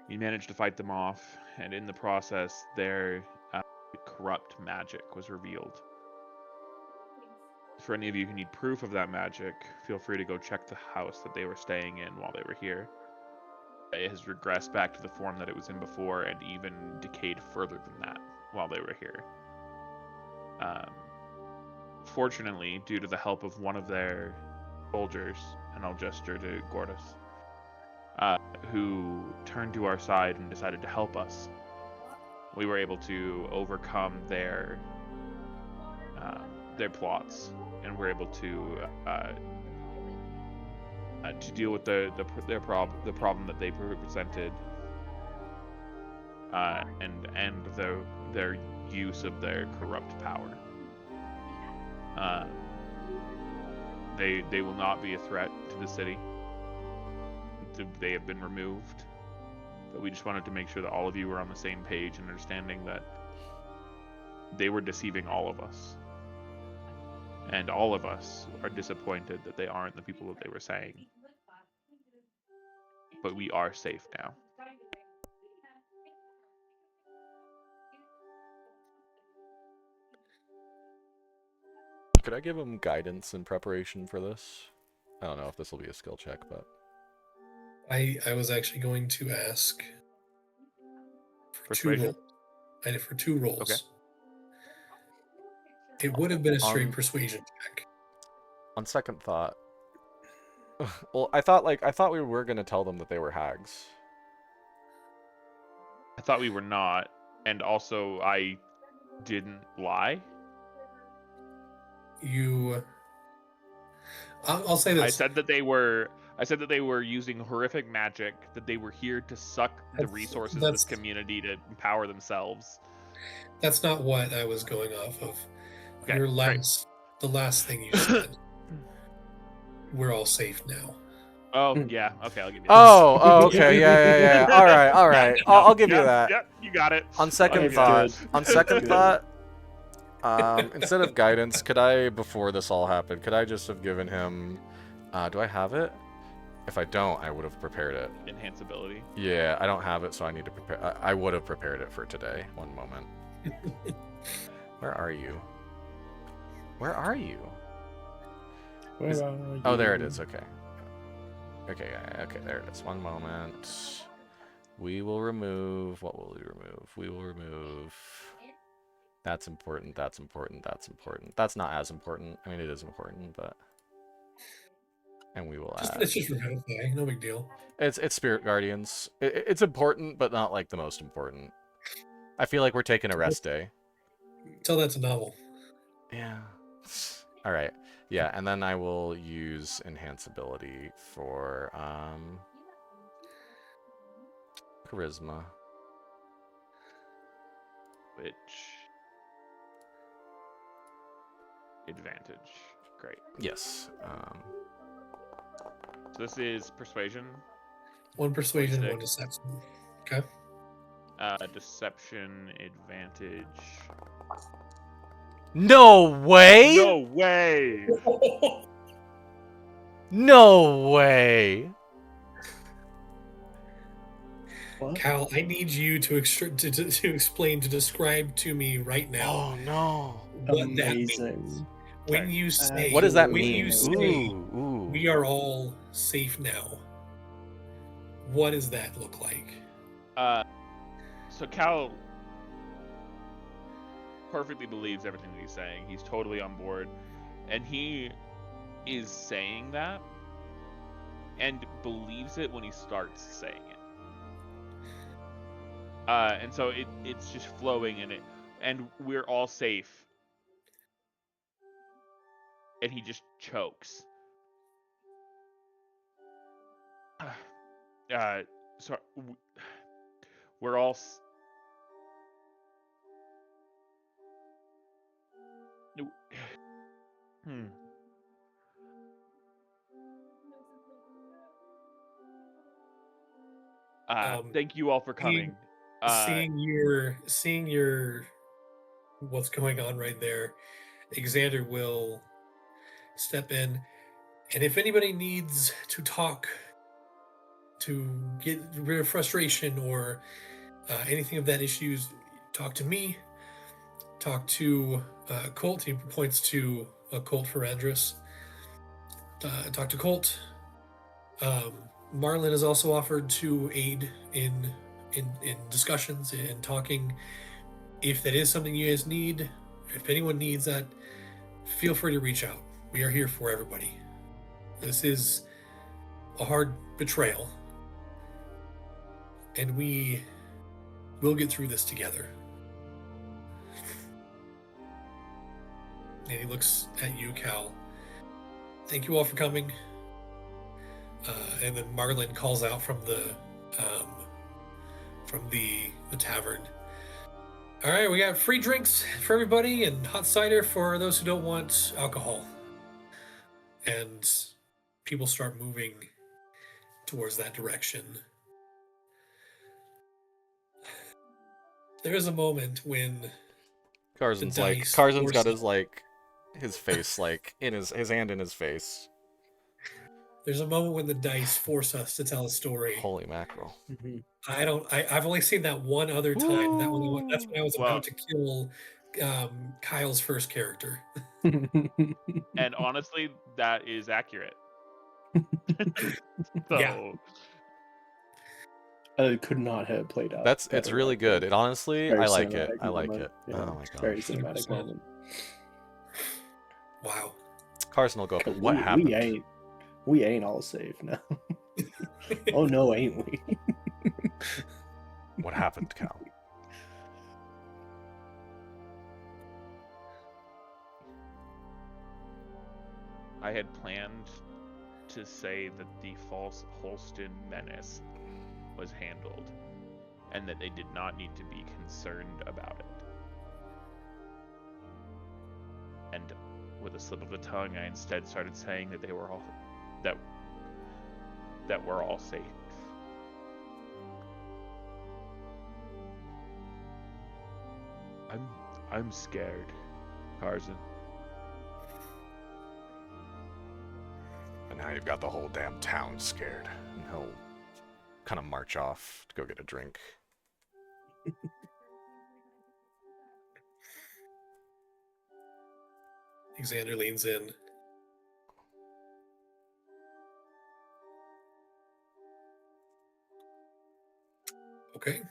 We managed to fight them off, and in the process, their corrupt magic was revealed. for any of you who need proof of that magic, feel free to go check the house that they were staying in while they were here. It has regressed back to the form that it was in before, and even decayed further than that while they were here. Fortunately, due to the help of one of their soldiers, and I'll gesture to Gordis, who turned to our side and decided to help us, we were able to overcome their plots, and we're able to deal with the problem that they presented, and their use of their corrupt power. They will not be a threat to the city. They have been removed. But we just wanted to make sure that all of you were on the same page and understanding that they were deceiving all of us. And all of us are disappointed that they aren't the people that they were saying. But we are safe now. Could I give him guidance in preparation for this? I don't know if this will be a skill check, but I was actually going to ask for Persuasion? for 2 rolls. Okay. It would have been a straight On- persuasion check. on second thought, well, I thought we were gonna tell them that they were hags. I thought we were not, and also I didn't lie. I'll say this. I said that they were using horrific magic, that they were here to suck the resources of this community to empower themselves. That's not what I was going off of. Okay, The great. last thing you said. We're all safe now. Oh, yeah. Okay, I'll give you that. Oh, okay, yeah. All right. I'll give you that. Yep, you got it. On second That's thought, good. instead of guidance, could I, before this all happened, could I just have given him, do I have it? If I don't, I would have prepared it. Enhance ability. Yeah, I don't have it, so I need to prepare. I would have prepared it for today. One moment. Where are you? Where are Oh, there you? it is. Okay, there it is. One moment. We will remove. What will we remove? We will remove. That's important. That's not as important. I mean, it is important, but. And we will add. It's just Revivify, no big deal. It's Spirit Guardians. It's important, but not like the most important. I feel like we're taking a rest day. Tell that to Novel. Yeah. All right. Yeah, and then I will use Enhance ability for Charisma. Which advantage? Great. Yes. So this is persuasion. 1 persuasion, 1 26. deception. Okay. Deception advantage. No way! No way! No way! What? Cal, I need you to explain, to describe to me right now Oh no! what that Amazing. means. When you say, What does that when mean? you say, Ooh. we are all safe now, what does that look like? So Cal perfectly believes everything that he's saying. He's totally on board, and he is saying that and believes it when he starts saying it. And so it's just flowing in it, and we're all safe. And he just chokes. So we're all. Thank you all for coming. Seeing your what's going on right there, Xander will step in, and if anybody needs to talk to get rid of frustration or anything of that issues, talk to me. Talk to Colt. He points to Colt for Andrus. Talk to Colt. Marlin has also offered to aid in discussions and talking. If that is something you guys need, if anyone needs that, feel free to reach out. We are here for everybody. This is a hard betrayal, and we will get through this together. And he looks at you, Cal. Thank you all for coming. And then Marlin calls out from the tavern. All right, we got free drinks for everybody and hot cider for those who don't want alcohol. And people start moving towards that direction. There is a moment when Carson's the like dice Carson's got forces- his face like in his hand in his face. there's a moment when the dice force us to tell a story. Holy mackerel. I've only seen that one other time. That's when I was Well- about to kill Kyle's first character. And honestly, that is accurate. So, Yeah. It could not have played out. It's better, really I good. think. It honestly, Very I like it. cinematic I like moment. it. Yeah, Oh my very gosh. cinematic 100%. moment. Wow. Carson will go, what we happened? we ain't all safe now. Oh no, ain't we? What happened, Cal? I had planned to say that the false Holston menace was handled, and that they did not need to be concerned about it. And with a slip of the tongue, I instead started saying that they were all that we're all safe. I'm scared, Carson. And now you've got the whole damn town scared. And he'll kind of march off to go get a drink. Xander leans in. Okay.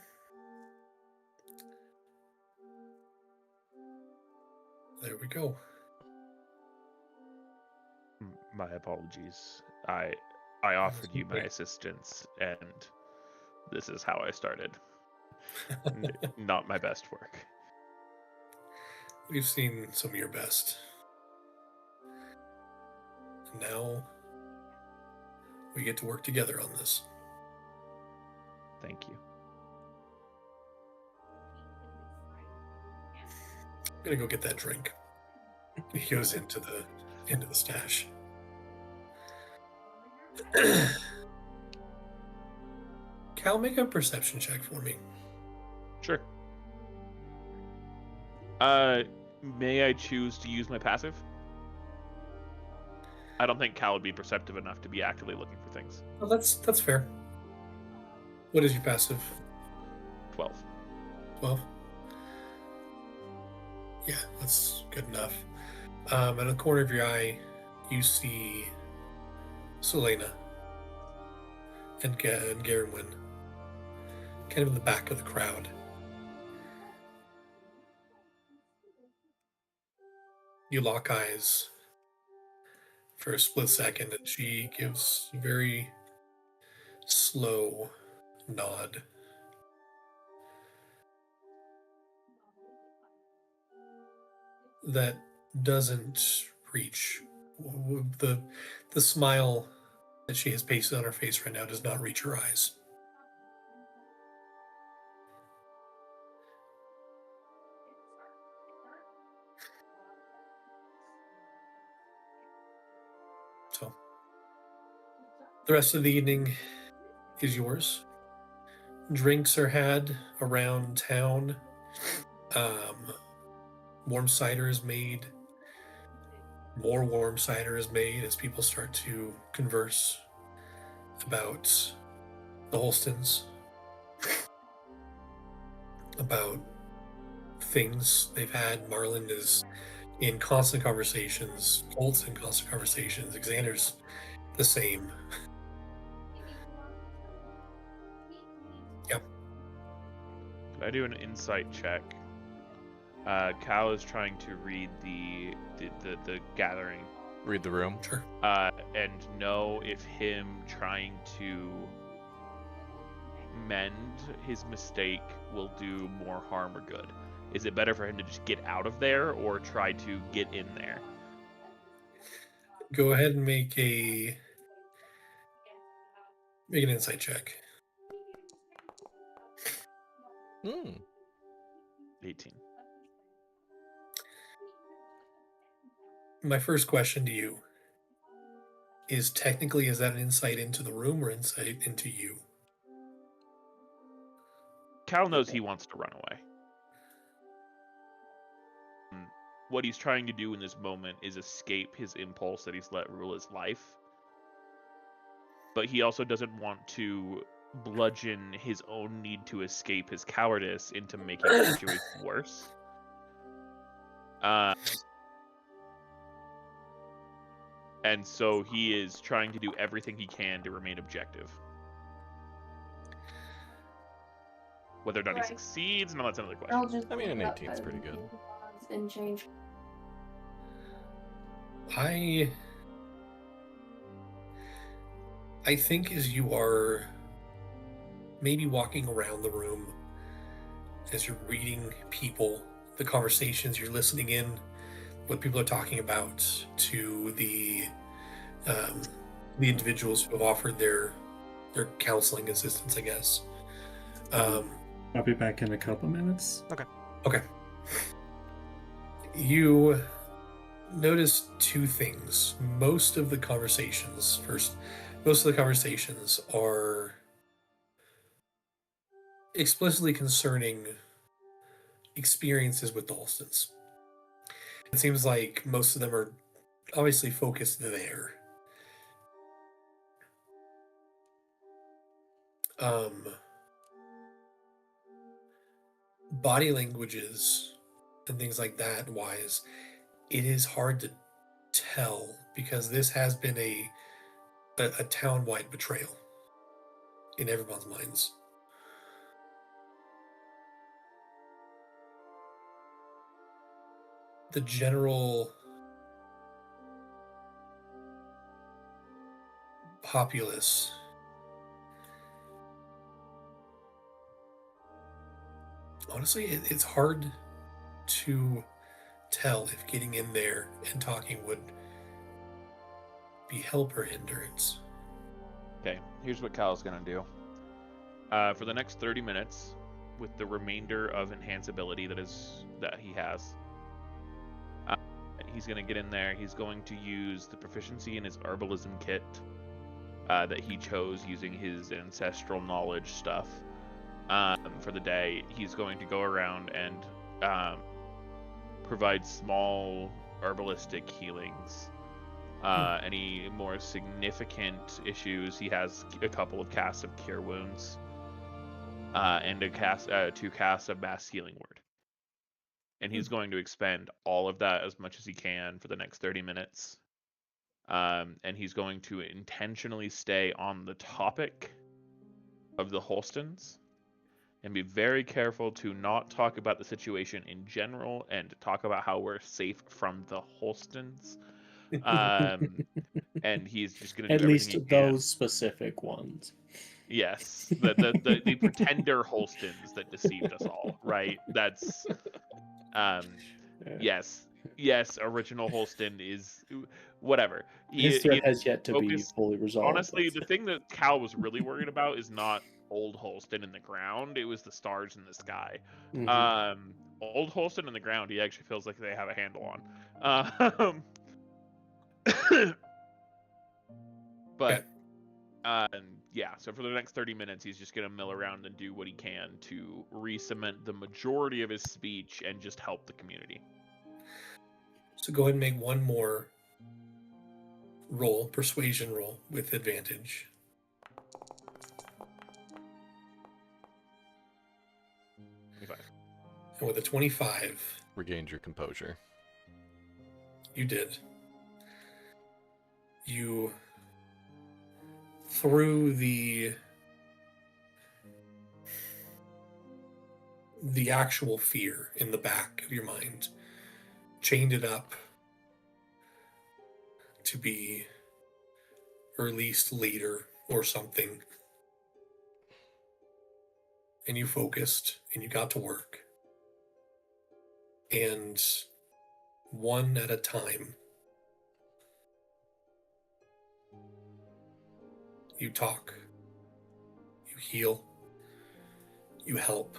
There we go. My apologies. I offered you my okay. assistance, and this is how I started. Not my best work. We've seen some of your best. And now we get to work together on this. Thank you. I'm gonna go get that drink. He goes into the stash. Cal, make a perception check for me. Sure. May I choose to use my passive? I don't think Cal would be perceptive enough to be actively looking for things. Oh, that's fair. What is your passive? 12. 12? Yeah, that's good enough. Out of the corner of your eye, you see Selena and Garenwin kind of in the back of the crowd. You lock eyes for a split second, and she gives a very slow nod. That doesn't reach the smile that she has pasted on her face right now does not reach her eyes. So the rest of the evening is yours. Drinks are had around town. Warm cider is made. More warm cider is made as people start to converse about the Holstons, about things they've had. Marlin is in constant conversations. Colt's in constant conversations. Xander's the same. Yep. Could I do an insight check? Cal is trying to read the gathering, Read the room. Sure. and know if him trying to mend his mistake will do more harm or good. Is it better for him to just get out of there or try to get in there? Go ahead and make an insight check. 18. My first question to you is technically, is that an insight into the room or insight into you? Cal knows he wants to run away. What he's trying to do in this moment is escape his impulse that he's let rule his life. But he also doesn't want to bludgeon his own need to escape his cowardice into making the situation worse. And so he is trying to do everything he can to remain objective. Whether or not he succeeds, no, that's another question. I mean, an 18 is pretty good. And change. I think as you are maybe walking around the room, as you're reading people, the conversations you're listening in, what people are talking about, to the individuals who have offered their counseling assistance, I guess. I'll be back in a couple minutes. Okay. You notice two things. Most of the conversations are explicitly concerning experiences with the Holstons. It seems like most of them are obviously focused there. Body languages and things like that wise, it is hard to tell because this has been a town-wide betrayal in everyone's minds. The general populace honestly, it's hard to tell if getting in there and talking would be help or hindrance. Okay, here's what Cal's gonna do. For the next 30 minutes, with the remainder of enhanceability that he has, he's gonna get in there. He's going to use the proficiency in his herbalism kit that he chose using his ancestral knowledge stuff for the day. He's going to go around and provide small herbalistic healings. Any more significant issues, he has a couple of casts of Cure Wounds and two casts of Mass Healing Word. And he's going to expend all of that as much as he can for the next 30 minutes. And he's going to intentionally stay on the topic of the Holstons and be very careful to not talk about the situation in general and talk about how we're safe from the Holstons. And he's just going to do At least everything he can. those specific ones. Yes, the pretender Holstons that deceived us all, right? That's yes, original Holston is whatever. His threat has yet to be fully resolved. Honestly, the thing that Cal was really worried about is not old Holston in the ground, it was the stars in the sky. Mm-hmm. Old Holston in the ground, he actually feels like they have a handle on. But yeah, so for the next 30 minutes, he's just going to mill around and do what he can to re-cement the majority of his speech and just help the community. So go ahead and make one more roll, persuasion roll with advantage. And with a 25, Regained your composure. You did. You threw the actual fear in the back of your mind, chained it up to be released later or something. And you focused and you got to work. And one at a time, you talk, you heal, you help,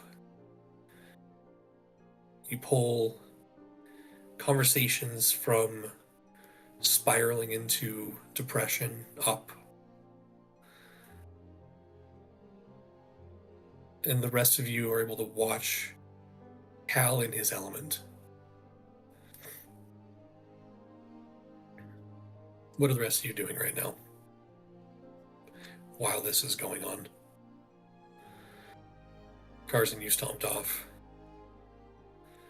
you pull conversations from spiraling into depression up. And the rest of you are able to watch Cal in his element. What are the rest of you doing right now while this is going on? Carson, you stomped off.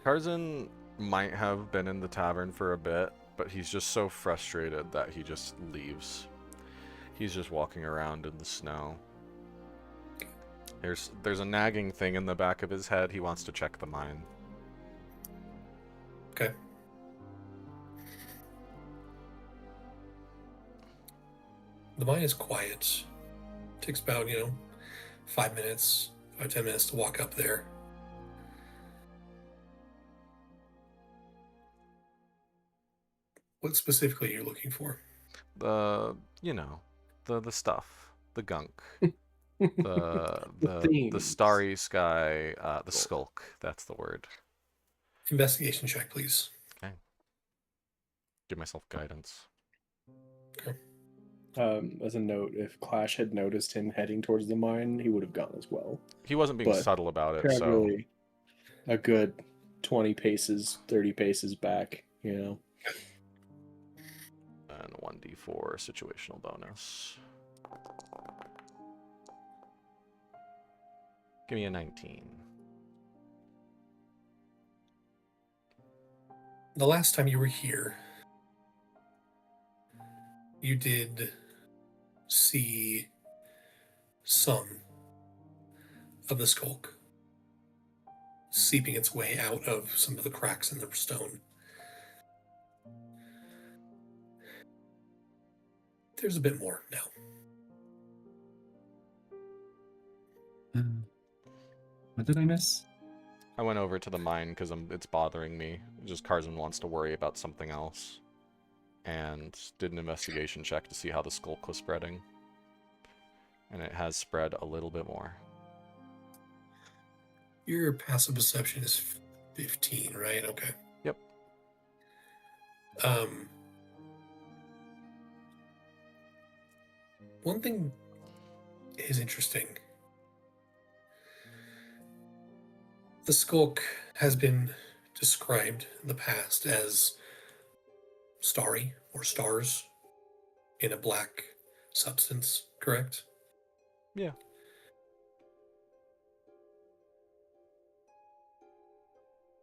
Tarzan might have been in the tavern for a bit, but he's just so frustrated that he just leaves. He's just walking around in the snow. There's a nagging thing in the back of his head. He wants to check the mine. Okay. The mine is quiet. Takes about, 5 minutes, 5-10 minutes to walk up there. What specifically are you looking for? The stuff, the gunk, the things. starry sky, the skulk. That's the word. Investigation check, please. Okay. Give myself guidance. Okay. As a note, if Clash had noticed him heading towards the mine, he would have gone as well. He wasn't being But subtle about it, so Probably a good 20 paces, 30 paces back, and 1d4 situational bonus. Give me a 19. The last time you were here, you did see some of the skulk seeping its way out of some of the cracks in the stone. There's a bit more now. What did I miss? I went over to the mine because it's bothering me. Just Carson wants to worry about something else. And did an investigation check to see how the skulk was spreading. And it has spread a little bit more. Your passive perception is 15, right? Okay. Yep. One thing is interesting. The skulk has been described in the past as starry or stars in a black substance, correct? Yeah.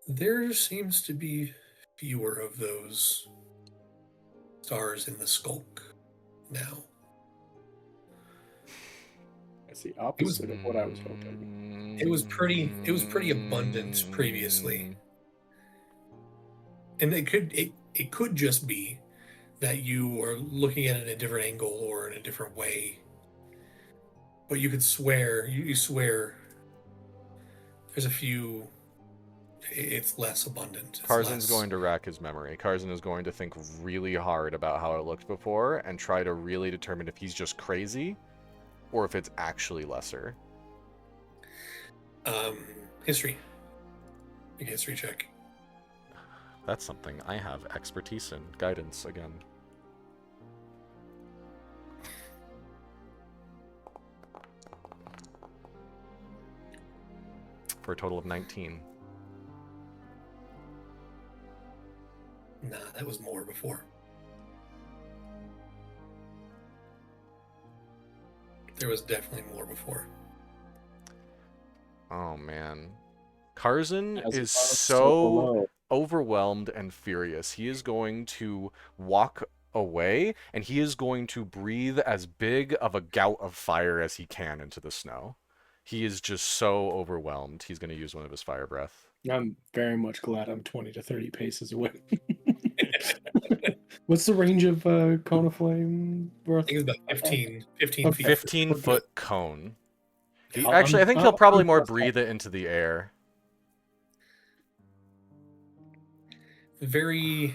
There seems to be fewer of those stars in the skulk now. That's the opposite of what I was hoping. It was pretty abundant previously. And it could just be that you are looking at it in a different angle or in a different way. But you could swear, you swear there's a few, it's less abundant. Carson's going to rack his memory. Carson is going to think really hard about how it looked before and try to really determine if he's just crazy or if it's actually lesser. History. Make a history check. That's something I have expertise in. Guidance again. For a total of 19. Nah, that was more before. There was definitely more before. Oh man. Carson As is opposed to so below. overwhelmed and furious. He is going to walk away, and he is going to breathe as big of a gout of fire as he can into the snow. He is just so overwhelmed. He's going to use one of his fire breath. I'm very much glad I'm 20 to 30 paces away. What's the range of cone of flame I worth? think it's about 15 Okay. feet. 15-foot cone. He, I'll- actually, I I'm- think I'll- he'll probably I'll more trust that. breathe it into the air. Very,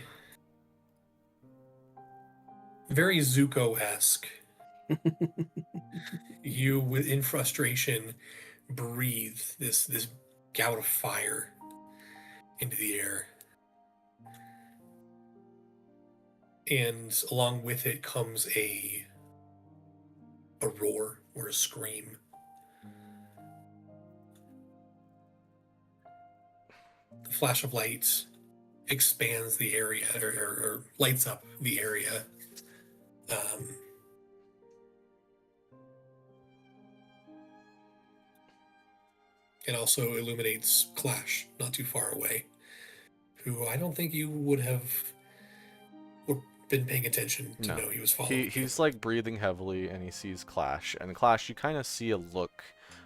very Zuko-esque. You, in frustration, breathe this gout of fire into the air. And along with it comes a roar or a scream. The flash of light expands the area or lights up the area. It also illuminates Clash, not too far away, who I don't think you would have been paying attention to know he was following you. He's like breathing heavily, and he sees Clash. And Clash, you kind of see a look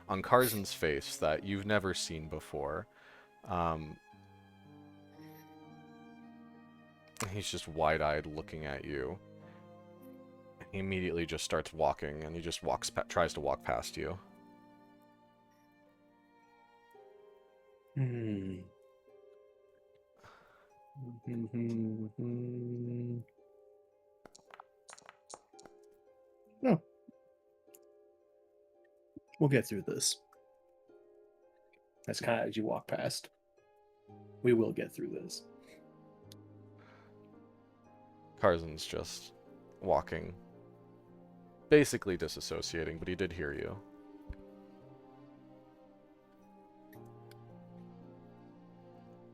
on Carson's face that you've never seen before. He's just wide-eyed looking at you. He immediately just starts walking, and he just tries to walk past you. No. We'll get through this. That's kind of as you walk past. We will get through this. Carson's just walking, basically disassociating, but he did hear you.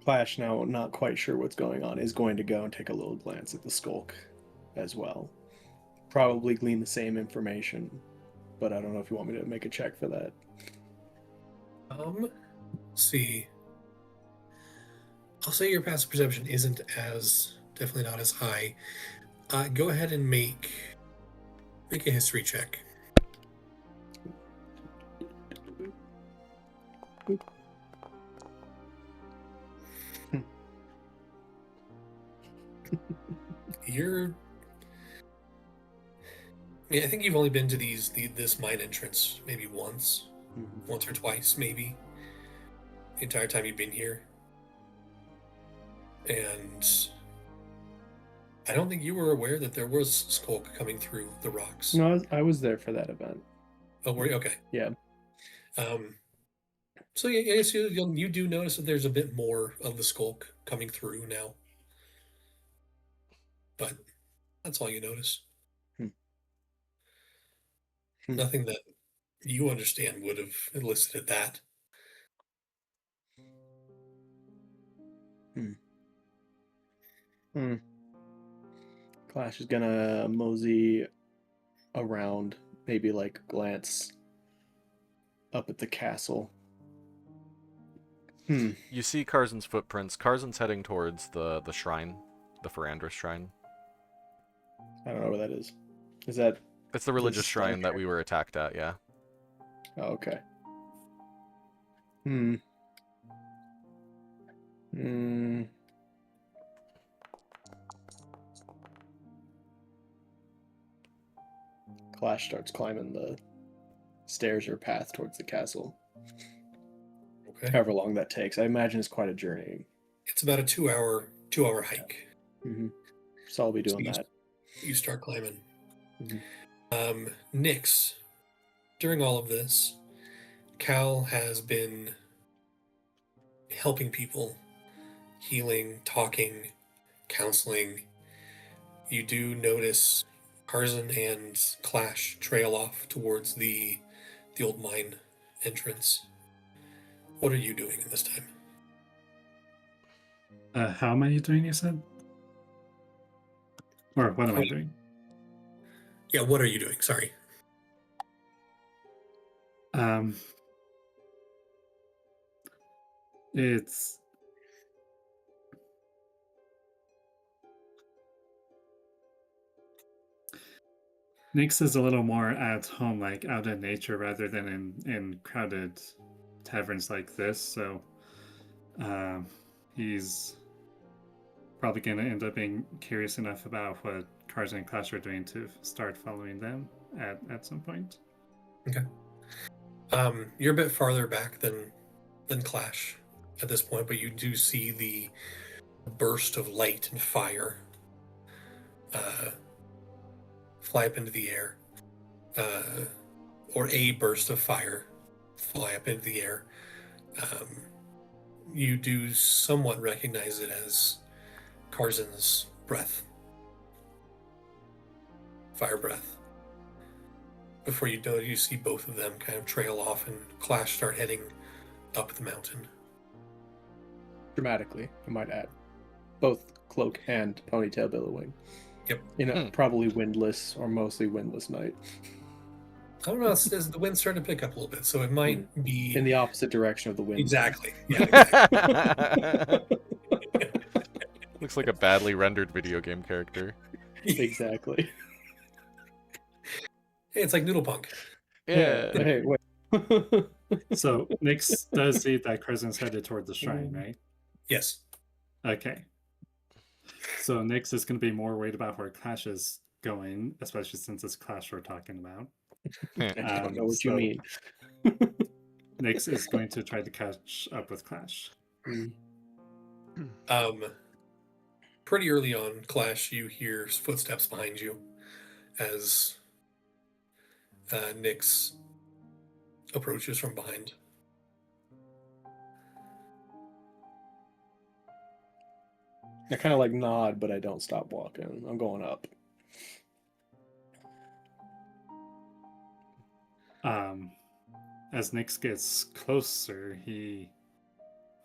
Clash, now not quite sure what's going on, is going to go and take a little glance at the skulk as well. Probably glean the same information, but I don't know if you want me to make a check for that. Let's see. I'll say your passive perception isn't definitely not as high. Go ahead and make a history check. I think you've only been to this mine entrance maybe once or twice, maybe. The entire time you've been here. And I don't think you were aware that there was skulk coming through the rocks. No, I was there for that event. Oh, were you? Okay. Yeah. So yeah, yes, you do notice that there's a bit more of the skulk coming through now. But that's all you notice. Nothing that you understand would have elicited that. Clash is gonna mosey around, maybe like glance up at the castle. You see Carson's footprints. Carson's heading towards the shrine, the Ferandris shrine. I don't know where that is. Is that... It's the religious shrine that we were attacked at, yeah. Oh, okay. Clash starts climbing the stairs or path towards the castle. Okay. However long that takes. I imagine it's quite a journey. It's about a 2-hour hike. So I'll be doing that. You start climbing. Nyx, during all of this, Cal has been helping people, healing, talking, counseling. You do notice Carson and Clash trail off towards the old mine entrance. What are you doing in this time? How am I doing, you said? Or what am I doing? Yeah, what are you doing? Sorry. It's Nyx is a little more at home, like out in nature rather than in crowded taverns like this. So he's probably going to end up being curious enough about what Cars and Clash are doing to start following them at some point. Okay. You're a bit farther back than Clash at this point, but you do see the burst of light and fire fly up into the air, or a burst of fire fly up into the air. You do somewhat recognize it as Carson's breath, fire breath. Before you know it, you see both of them kind of trail off and Clash start heading up the mountain. Dramatically, I might add. Both cloak and ponytail billowing. Yep. In a probably windless or mostly windless night. I don't know, as the wind's starting to pick up a little bit, so it might be In the opposite direction of the wind. exactly. Yeah, exactly. Looks like a badly rendered video game character. Exactly. Hey, it's like Noodlepunk. Yeah. Hey, wait. So Nyx does see that Crescent's headed toward the shrine, right? Yes. Okay. So Nyx is going to be more worried about where Clash is going, especially since it's Clash we're talking about. I don't know what you so- mean. Nyx is going to try to catch up with Clash. Pretty early on, Clash, you hear footsteps behind you as Nyx approaches from behind. I kind of like nod, but I don't stop walking. I'm going up. As Nyx gets closer, he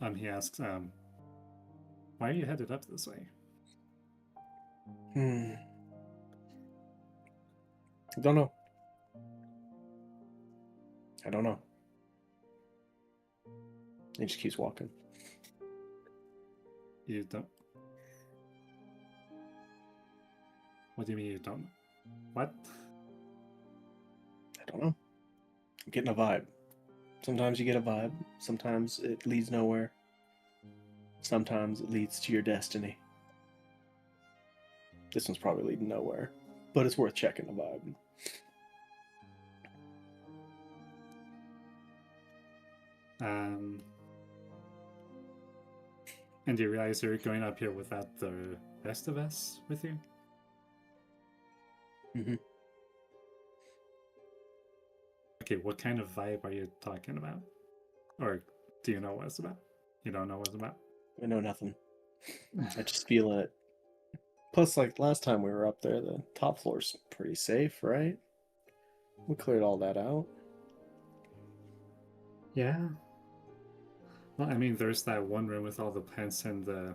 asks, why are you headed up this way? I don't know. I don't know. He just keeps walking. You don't. What do you mean you don't? What? I don't know. I'm getting a vibe. Sometimes you get a vibe. Sometimes it leads nowhere. Sometimes it leads to your destiny. This one's probably leading nowhere, but it's worth checking the vibe. And you realize you're going up here without the rest of us with you? Mm-hmm. Okay, what kind of vibe are you talking about? Or do you know what it's about? You don't know what it's about? I know nothing. I just feel it. Plus, like last time we were up there, the top floor's pretty safe, right? We cleared all that out. Yeah. Well, I mean, there's that one room with all the plants and the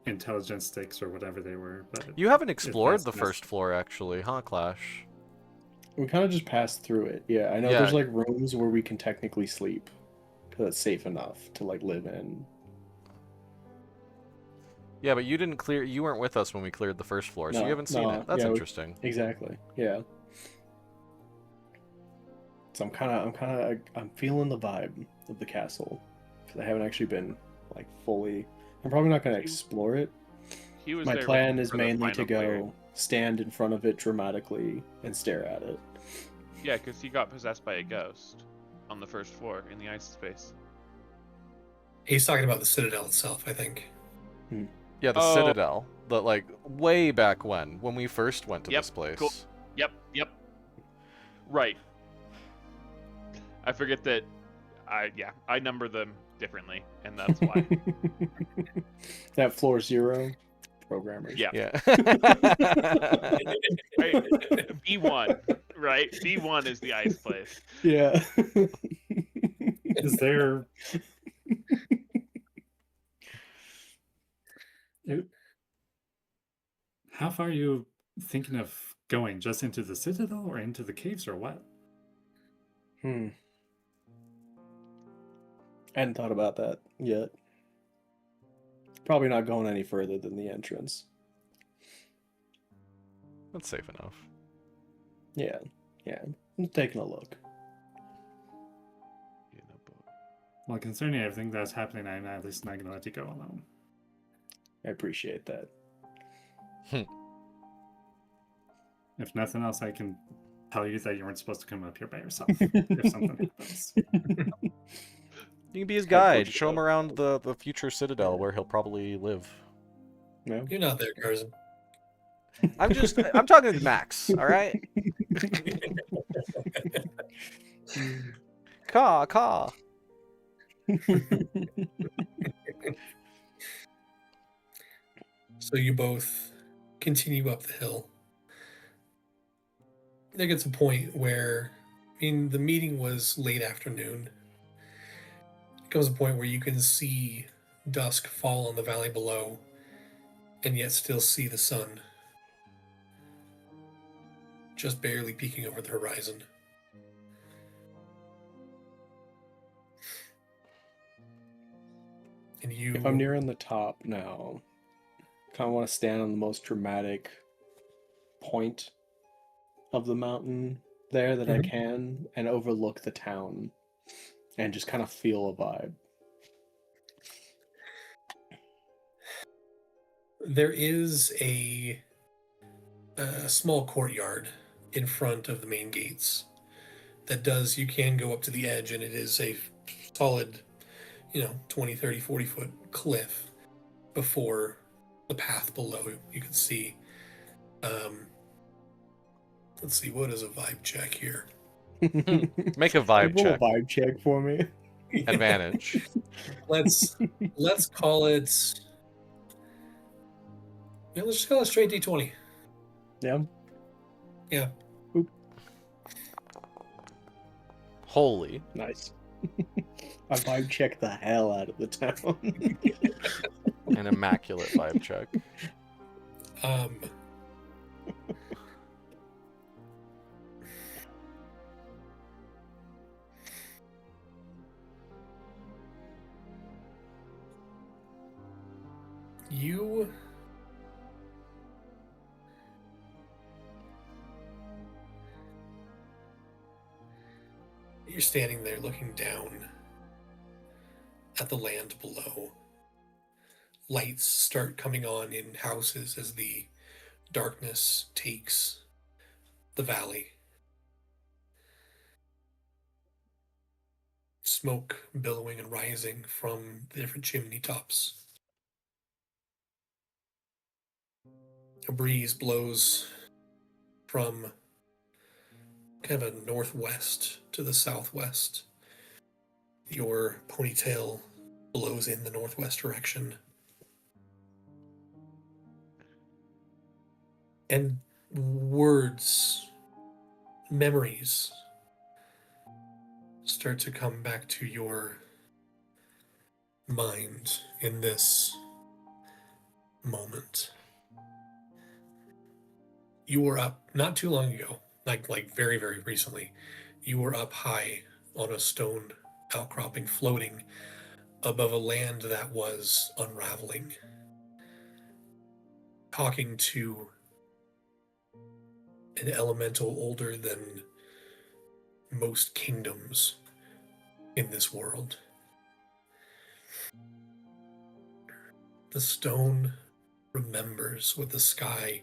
intelligence sticks or whatever they were. But You haven't explored that's- the first floor, actually, huh, Clash? We kind of just passed through it. Yeah, I know Yeah. there's like rooms where we can technically sleep because it's safe enough to like live in. Yeah, but you didn't clear. You weren't with us when we cleared the first floor, so No, you haven't seen no, it. That's yeah, interesting. Exactly. Yeah. So I'm feeling the vibe of the castle because I haven't actually been like fully. I'm probably not going to explore it. He was My there plan with- is for the mainly to final clear. go stand in front of it dramatically and stare at it. Yeah, because he got possessed by a ghost on the first floor in the ice space. He's talking about the Citadel itself, I think. Yeah, the Oh. Citadel. The like way back when we first went to Yep, this place. cool. Yep. Right. I forget that. I number them differently, and that's why. That floor 0 programmers. Yeah. Yeah. Right. B1, right? B1 is the ice place. Yeah. is there... How far are you thinking of going? Just into the Citadel or into the caves or what? I hadn't thought about that yet. Probably not going any further than the entrance. That's safe enough. Yeah, I'm taking a look. In a book. Well, concerning everything that's happening, I'm at least not gonna let you go alone. I appreciate that. If nothing else, I can tell you that you weren't supposed to come up here by yourself if something happens. You can be his I told guide. you Show him about around the future citadel where he'll probably live. No. You're not there, Carson. I'm talking to Max, all right? Caw. So you both continue up the hill. There gets a point where, I mean, the meeting was late afternoon. It comes a point where you can see dusk fall on the valley below, and yet still see the sun just barely peeking over the horizon. And you, If I'm nearing the top now, kind of want to stand on the most dramatic point of the mountain there that I Mhm. can and overlook the town and just kind of feel a vibe. there is a small courtyard in front of the main gates that does, you can go up to the edge, and it is a solid, 20, 30, 40-foot cliff before the path below you can see. Let's see, what is a vibe check here? Make a vibe Roll a check. vibe check for me. Advantage. let's call it, let's just call it straight D20. Yeah. Yeah. Holy. Nice. I vibe check the hell out of the town. An immaculate vibe check. You're standing there looking down at the land below. Lights start coming on in houses as the darkness takes the valley. Smoke billowing and rising from the different chimney tops. A breeze blows from kind of a northwest to the southwest. Your ponytail blows in the northwest direction. And words, memories start to come back to your mind in this moment. You were up not too long ago, like very, very recently. You were up high on a stone outcropping, floating above a land that was unraveling, talking to an elemental older than most kingdoms in this world. The stone remembers what the sky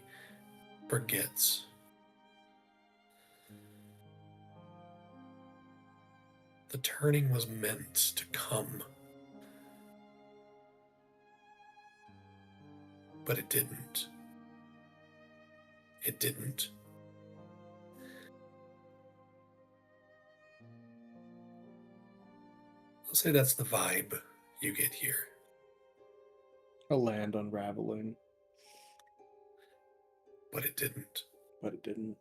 forgets. The turning was meant to come, but it didn't. It didn't. I'll say that's the vibe you get here. A land unraveling, But it didn't. but it didn't.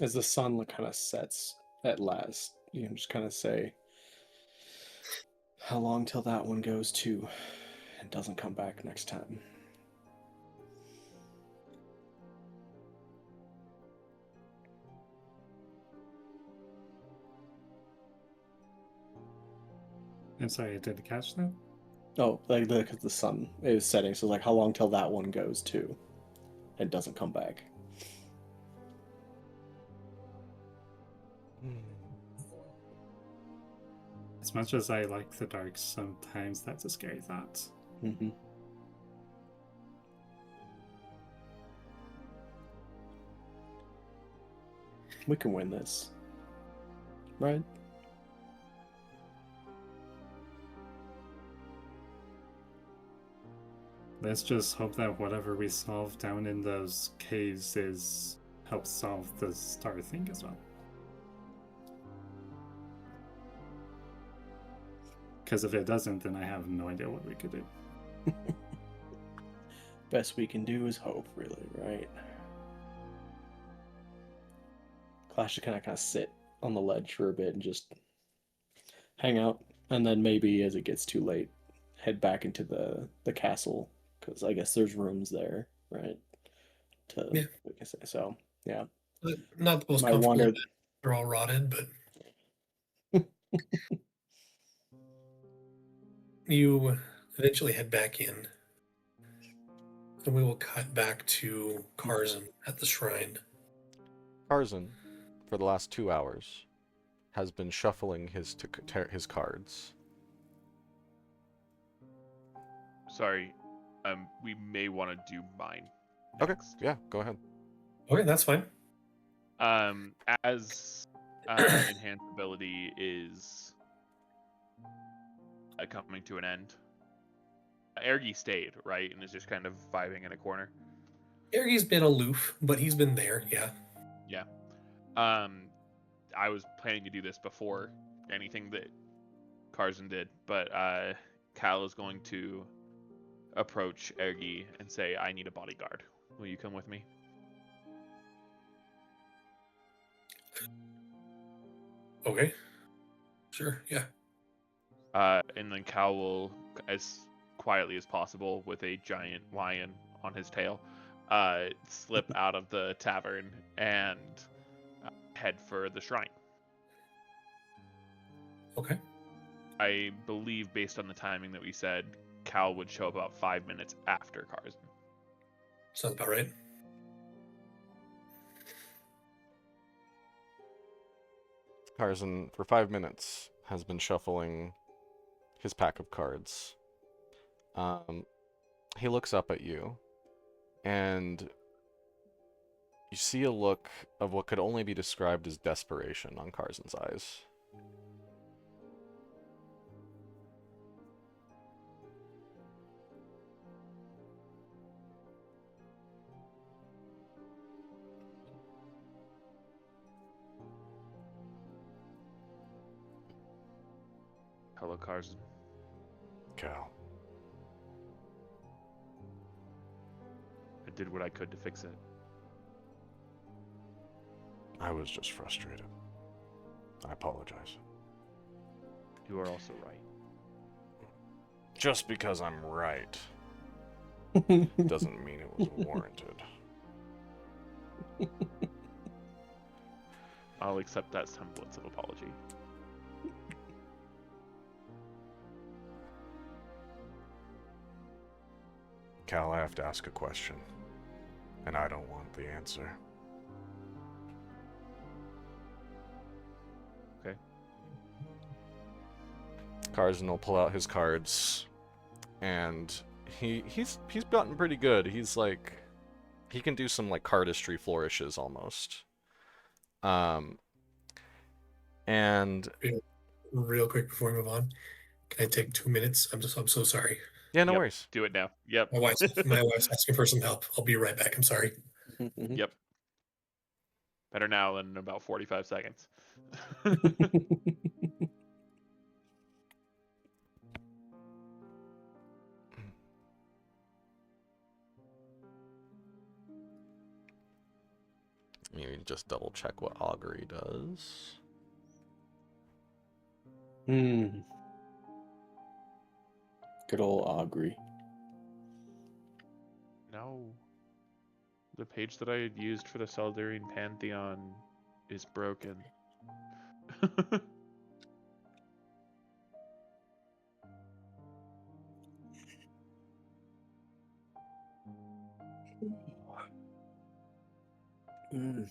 As the sun kind of sets at last, you can just kind of say, how long till that one goes too and doesn't come back next time? I'm sorry, I didn't catch that. Oh, like because the sun is setting, so like how long till that one goes too? and doesn't come back. As much as I like the dark, sometimes that's a scary thought. Mm-hmm. We can win this, right? Let's just hope that whatever we solve down in those caves helps solve the star thing as well. Because if it doesn't, then I have no idea what we could do. Best we can do is hope, really, right? Clash to kind of sit on the ledge for a bit and just hang out, and then maybe as it gets too late, head back into the castle, because I guess there's rooms there, right? Yeah. Like I say, so yeah. Not the most Might comfortable. wander. They're all rotted, but you eventually head back in, and we will cut back to Karzan at the shrine. Tarzan, for the last 2 hours, has been shuffling his cards. Sorry, we may want to do mine. Okay, Next. yeah, go ahead. Okay, that's fine. As enhanced ability is coming to an end. Ergi stayed, right, and is just kind of vibing in a corner. Ergi's been aloof, but he's been there, yeah. Yeah. I was planning to do this before anything that Karzan did, but Cal is going to approach Ergi and say, I need a bodyguard. Will you come with me? Okay. Sure, yeah. And then Cal will, as quietly as possible, with a giant lion on his tail, slip out of the tavern and head for the shrine. Okay. I believe, based on the timing that we said, Cal would show up about 5 minutes after Karzan. Sounds about right. Tarzan, for 5 minutes, has been shuffling his pack of cards. He looks up at you, and you see a look of what could only be described as desperation on Karzan's eyes. Hello, Karzan. Cal. I did what I could to fix it. I was just frustrated. I apologize. You are also right. Just because I'm right doesn't mean it was warranted. I'll accept that semblance of apology. Cal, I have to ask a question, and I don't want the answer. Okay. Karzan will pull out his cards, and he's gotten pretty good. He's like, he can do some like cardistry flourishes almost. And Real quick before we move on, can I take 2 minutes? I'm so sorry. yeah, no Yep. worries. Do it now. Yep. My wife's asking for some help. I'll be right back. I'm sorry. Yep. Better now than in about 45 seconds. You just double check what augury does. Good old augury. No. The page that I had used for the Saldarian Pantheon is broken. Mm.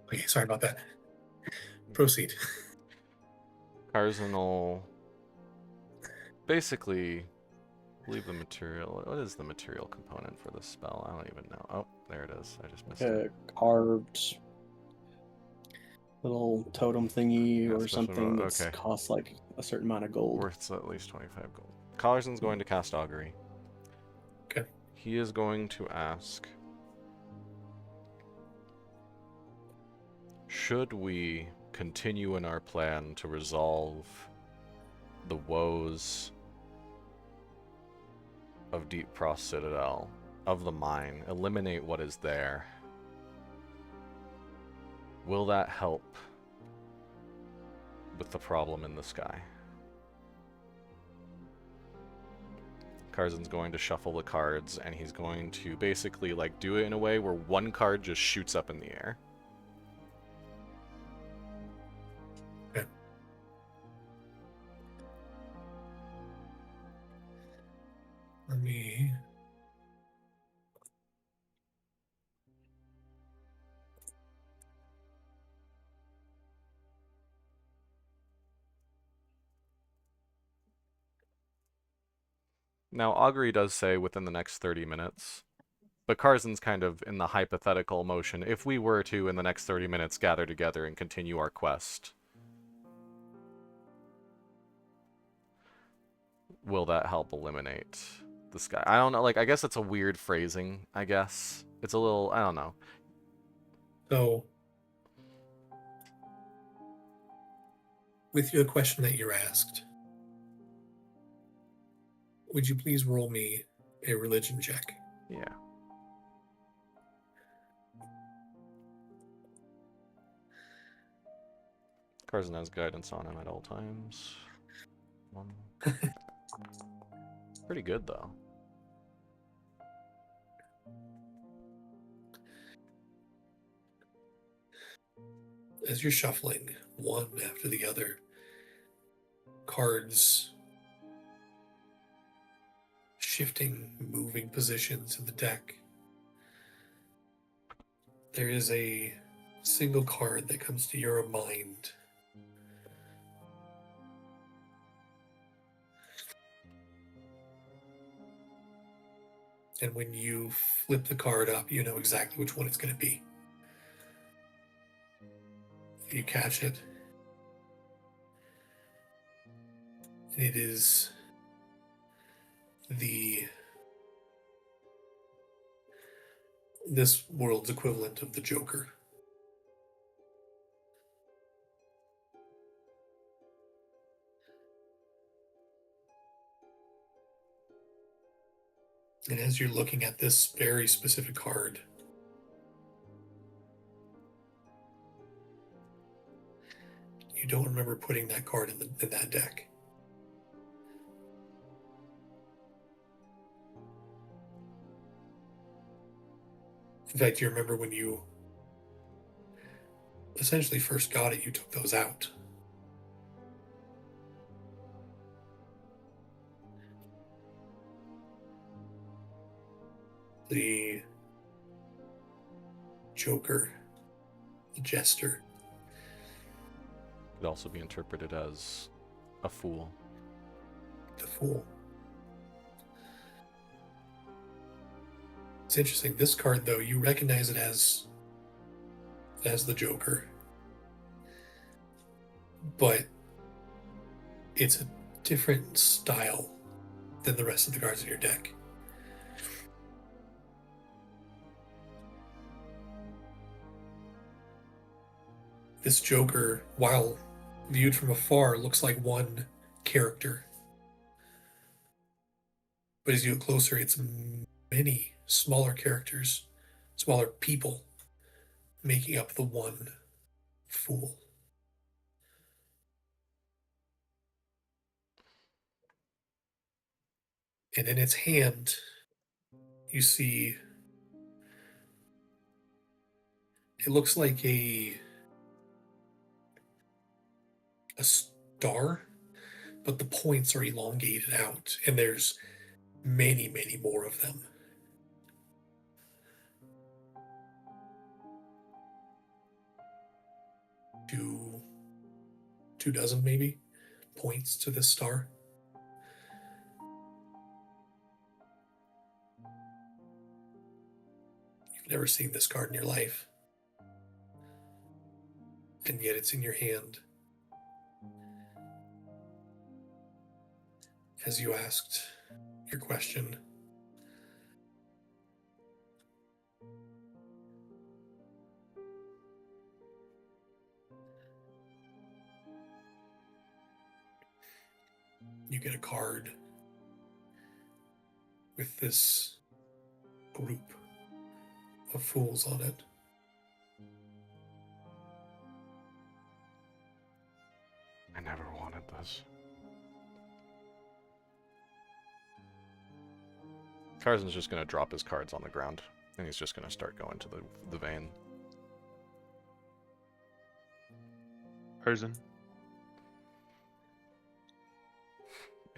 Okay, sorry about that. Proceed. Tarzan will basically leave the material. What is the material component for this spell? I don't even know. Oh, there it is. I just missed it. A carved little totem thingy Yeah, or special something that's okay. costs like a certain amount of gold. Worth at least 25 gold. Tarzan's going to cast Augury. Okay. He is going to ask, should we continue in our plan to resolve the woes of Deepfrost Citadel, of the mine, eliminate what is there? Will that help with the problem in the sky? Tarzan's going to shuffle the cards, and he's going to basically like do it in a way where one card just shoots up in the air. Okay. Let me. Now, Augury does say within the next 30 minutes, but Carzan's kind of in the hypothetical motion. If we were to, in the next 30 minutes, gather together and continue our quest, will that help eliminate the sky? I don't know. Like, I guess it's a weird phrasing, I guess. It's a little, I don't know. So, with the question that you're asked, would you please roll me a religion check? Yeah. Carzan has guidance on him at all times. Pretty good, though. As you're shuffling one after the other, cards shifting, moving positions in the deck, there is a single card that comes to your mind. And when you flip the card up, you know exactly which one it's going to be. If you catch it, it is this world's equivalent of the Joker. And as you're looking at this very specific card, you don't remember putting that card in that deck. In fact, you remember when you essentially first got it, you took those out. The Joker, the Jester. Could also be interpreted as a fool. The Fool. It's interesting. This card, though, you recognize it as as the Joker, but it's a different style than the rest of the cards in your deck. This Joker, while viewed from afar, looks like one character. But as you get closer, it's many smaller characters, smaller people, making up the one fool. And in its hand, you see it looks like a star, but the points are elongated out, and there's many, many more of them. Two dozen maybe points to this star. You've never seen this card in your life, and yet it's in your hand. As you asked your question, you get a card with this group of fools on it. I never wanted this. Carson's just gonna drop his cards on the ground, and he's just gonna start going to the vein. Herzen,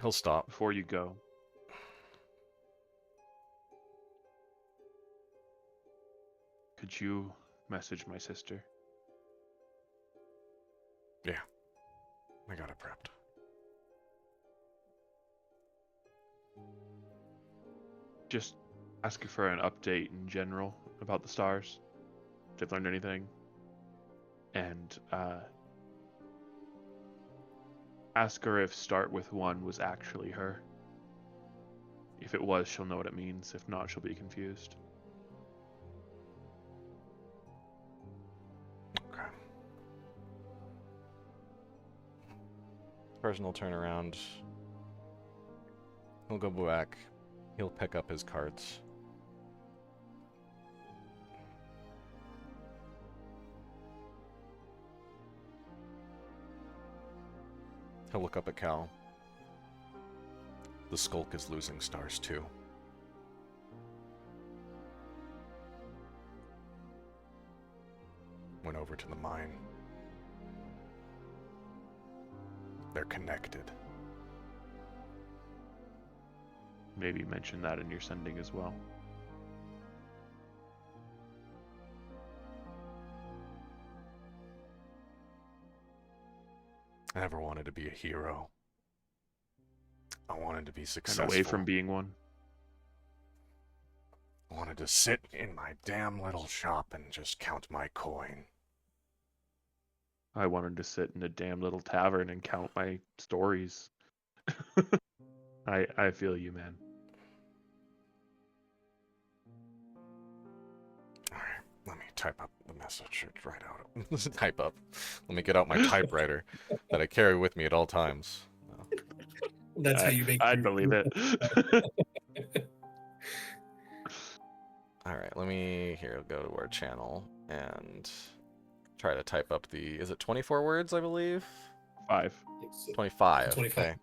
He'll stop. before you go, could you message my sister? Yeah. I got it prepped. Just ask her for an update in general about the stars. If they've learned anything. And ask her if start with one was actually her. If it was, she'll know what it means. If not, she'll be confused. Okay. Person will turn around. He'll go back. He'll pick up his cards. He'll look up at Cal. The Skulk is losing stars too. Went over to the mine. They're connected. Maybe mention that in your sending as well. I never wanted to be a hero. I wanted to be And successful. away from being one. I wanted to sit in my damn little shop and just count my coin. I wanted to sit in a damn little tavern and count my stories. I feel you, man. Alright, let me type up the message right out. Type up. Let me get out my typewriter that I carry with me at all times. That's how you make. I'd believe it. Alright, let me here go to our channel and try to type up the is it 24 words, I believe? 5. 25. 25. Okay.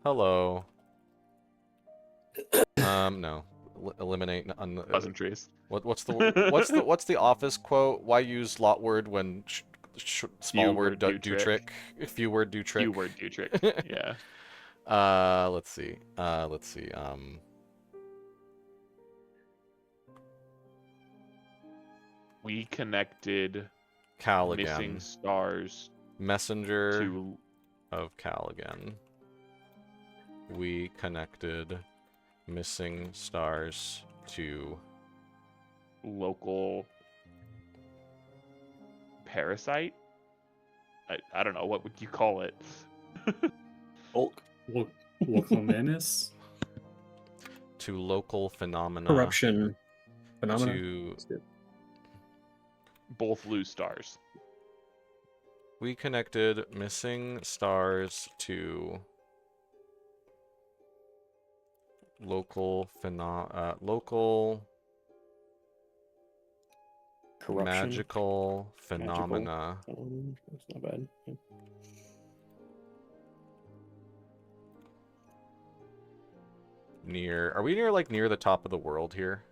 Hello. No. Eliminate Pleasantries. what's the office quote? Why use lot word when small word do trick? Few word do trick. Few word do trick. Yeah. Let's see. We connected Cal missing again. stars Messenger to of Cal again. We connected missing stars to local parasite. I don't know, what would you call it? Bulk. Local menace. To local phenomena. Corruption phenomena. To That's good. Both lose stars. we connected missing stars to local Corruption. magical phenomena That's not bad. Yeah. near. Are we near near the top of the world here?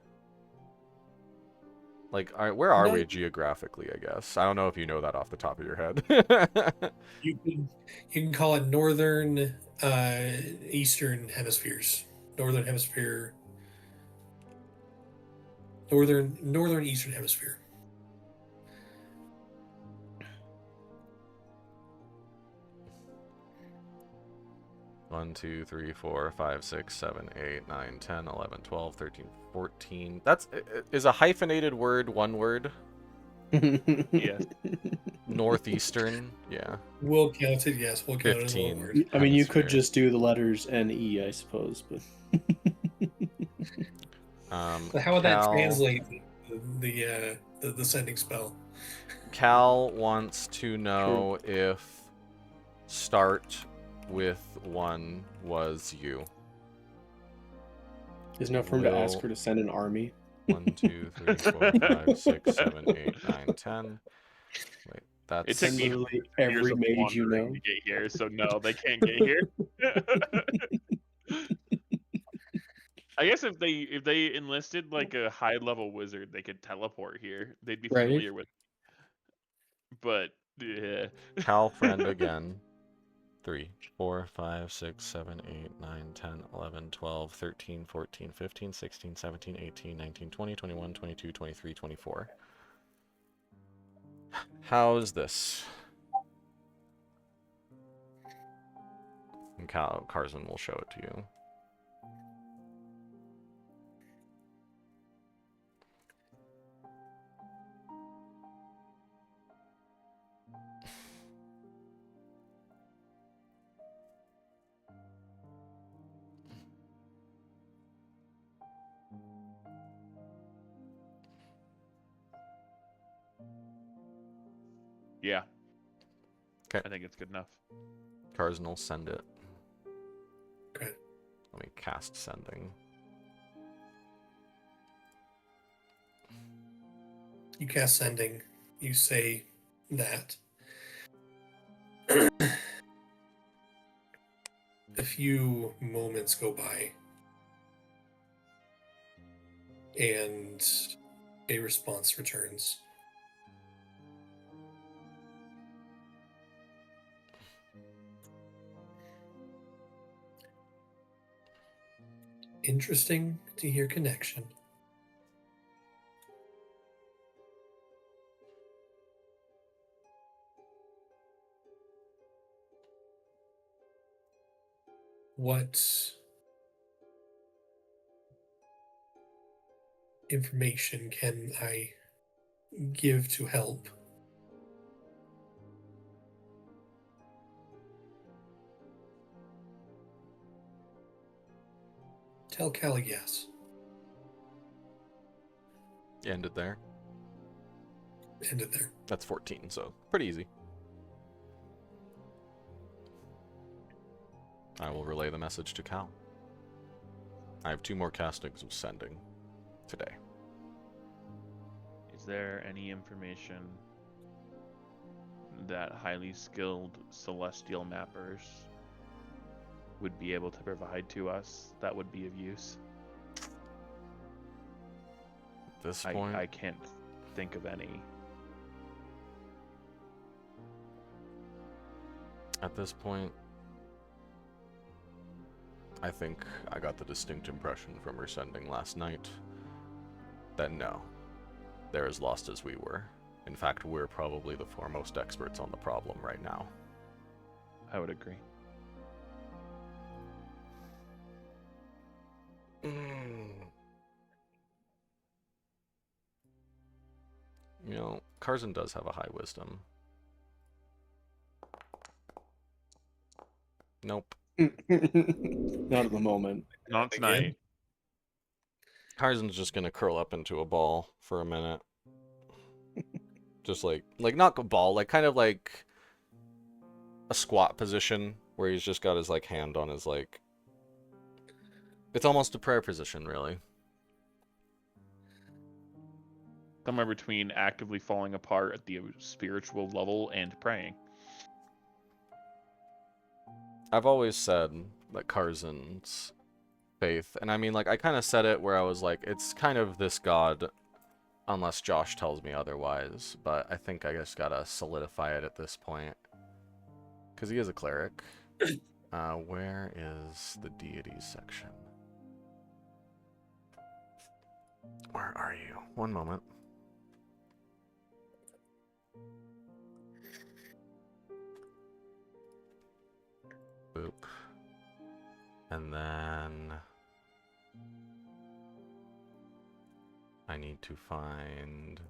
Where are we No. geographically? I guess I don't know if you know that off the top of your head. You can call it northern, eastern hemispheres. Northern hemisphere. Northern eastern hemisphere. One, 2, 3, 4, 5, 6, 7, 8, 9, 10, 11, 12, 13, 14. Is a hyphenated word one word? Yes. Northeastern, yeah. We'll count it. Yes, we'll count it as one 15. word. I mean, you could Hemisphere. just do the letters N E, I suppose, but But how would that Cal- translate the sending spell? Cal wants to know if start with one was you. there's no for him to ask Will- her to send an army. 1, 2, 3, 4, 5, 6, 7, 8, 9, 10. Wait, that's It took And me literally years every of mage you wandering know. to get here, so no, they can't get here. I guess if they enlisted like a high level wizard, they could teleport here. They'd be Right. familiar with. But yeah. Cal friend again. 3, 4, 5, 6, 7, 8, 9, 10, 11, 12, 13, 14, 15, 16, 17, 18, 19, 20, 21, 22, 23, 24. How's this? And Carson will show it to you. Yeah. 'Kay. I think it's good enough. Carson will send it. Okay. Let me cast sending. You cast sending. You say that. A few moments go by, and a response returns. Interesting to hear connection. What information can I give to help? Tell Cal yes. Ended there. Ended there. That's 14, so pretty easy. I will relay the message to Cal. I have 2 more castings of sending today. Is there any information that highly skilled celestial mappers would be able to provide to us that would be of use? At this point, I can't think of any. At this point, I think I got the distinct impression from her sending last night that no, they're as lost as we were. In fact, we're probably the foremost experts on the problem right now. I would agree. You know, Karzan does have a high wisdom. Nope. Not at the moment. Not Again? tonight. Karzan's just gonna curl up into a ball for a minute. Just like not a ball, like kind of like a squat position where he's just got his like hand on his like. It's almost a prayer position, really. Somewhere between actively falling apart at the spiritual level and praying. I've always said that Karzan's faith, and I mean, like, I kind of said it where I was like, it's kind of this god, unless Josh tells me otherwise, but I think I just gotta solidify it at this point. Because he is a cleric. Where is the deities section? Where are you? One moment. Boop. And then I need to find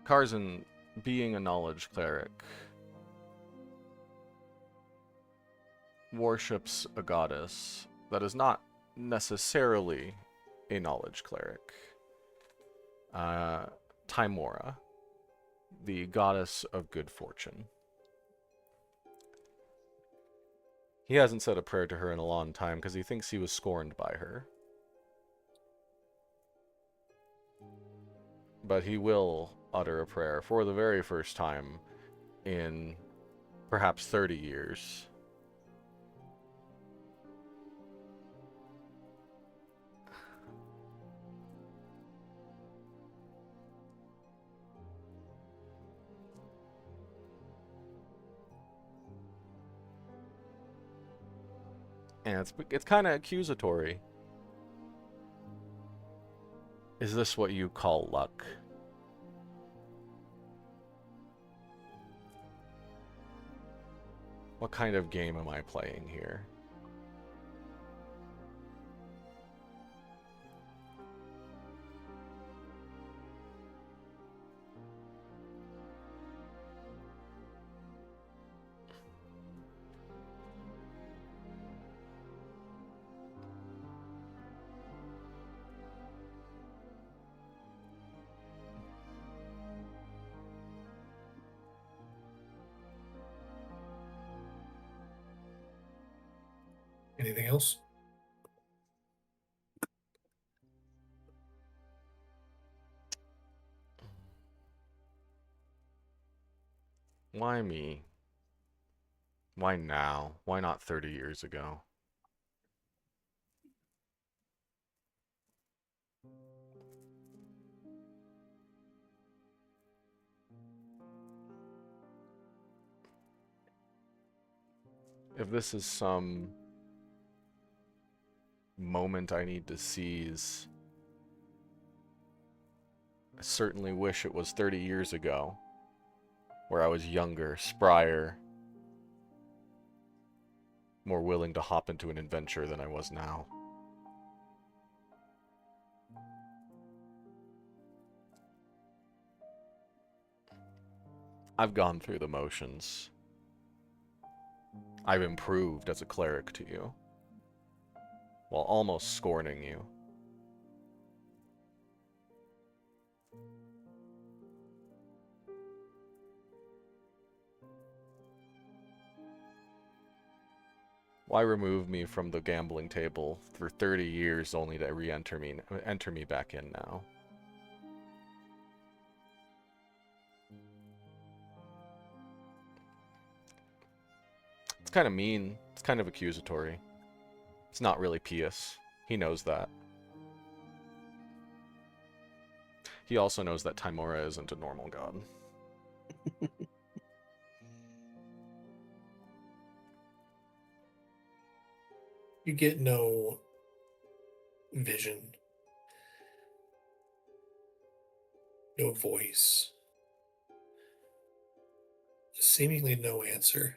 Karzan, being a knowledge cleric, worships a goddess that is not necessarily a knowledge cleric. Timora, the goddess of good fortune. He hasn't said a prayer to her in a long time because he thinks he was scorned by her. But he will utter a prayer for the very first time in perhaps 30 years. And it's kind of accusatory. Is this what you call luck? What kind of game am I playing here? Anything else? Why me? Why now? Why not 30 years ago? If this is some moment I need to seize, I certainly wish it was 30 years ago, where I was younger, sprier, more willing to hop into an adventure than I was now. I've gone through the motions. I've improved as a cleric to you, while almost scorning you. Why remove me from the gambling table for 30 years only to enter me back in now? It's kind of mean. It's kind of accusatory. It's not really pious. He knows that. He also knows that Timora isn't a normal god. You get no vision, no voice, Seemingly no answer.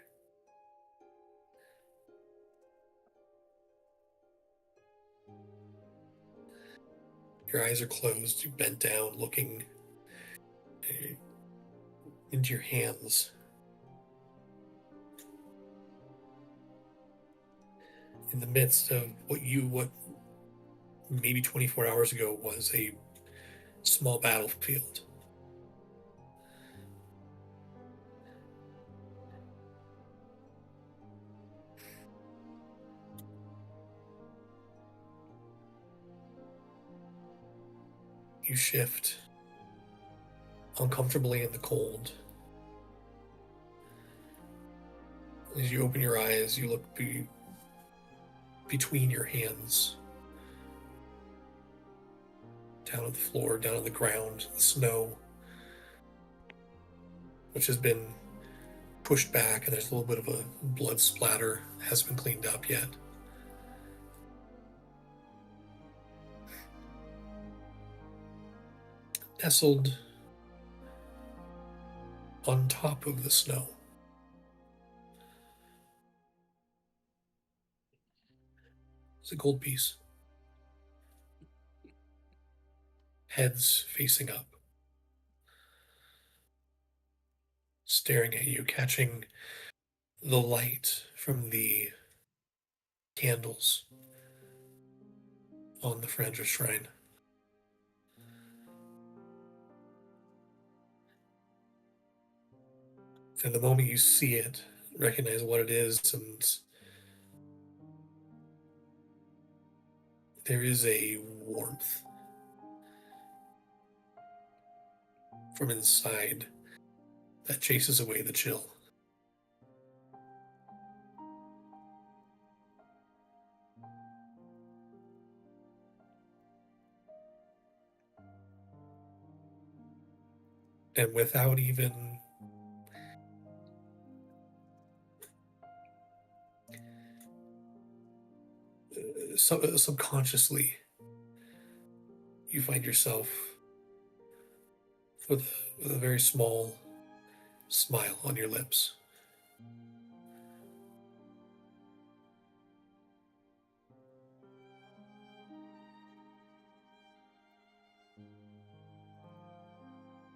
Your eyes are closed. You bent down, looking into your hands. In the midst of what maybe 24 hours ago was a small battlefield. You shift uncomfortably in the cold. As you open your eyes, you look between your hands, down on the floor, down on the ground, the snow, which has been pushed back, and there's a little bit of a blood splatter. Hasn't been cleaned up yet. Nestled on top of the snow is a gold piece. Heads facing up, staring at you, catching the light from the candles on the Frandra shrine. And the moment you see it, recognize what it is, and there is a warmth from inside that chases away the chill. And without even subconsciously, you find yourself with a very small smile on your lips.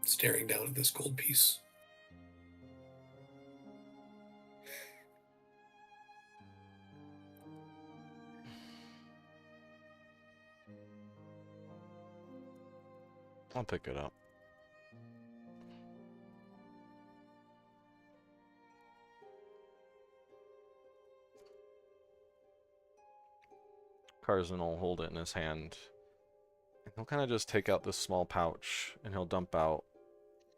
Staring down at this gold piece. I'll pick it up. Tarzan will hold it in his hand. And he'll kind of just take out this small pouch and he'll dump out,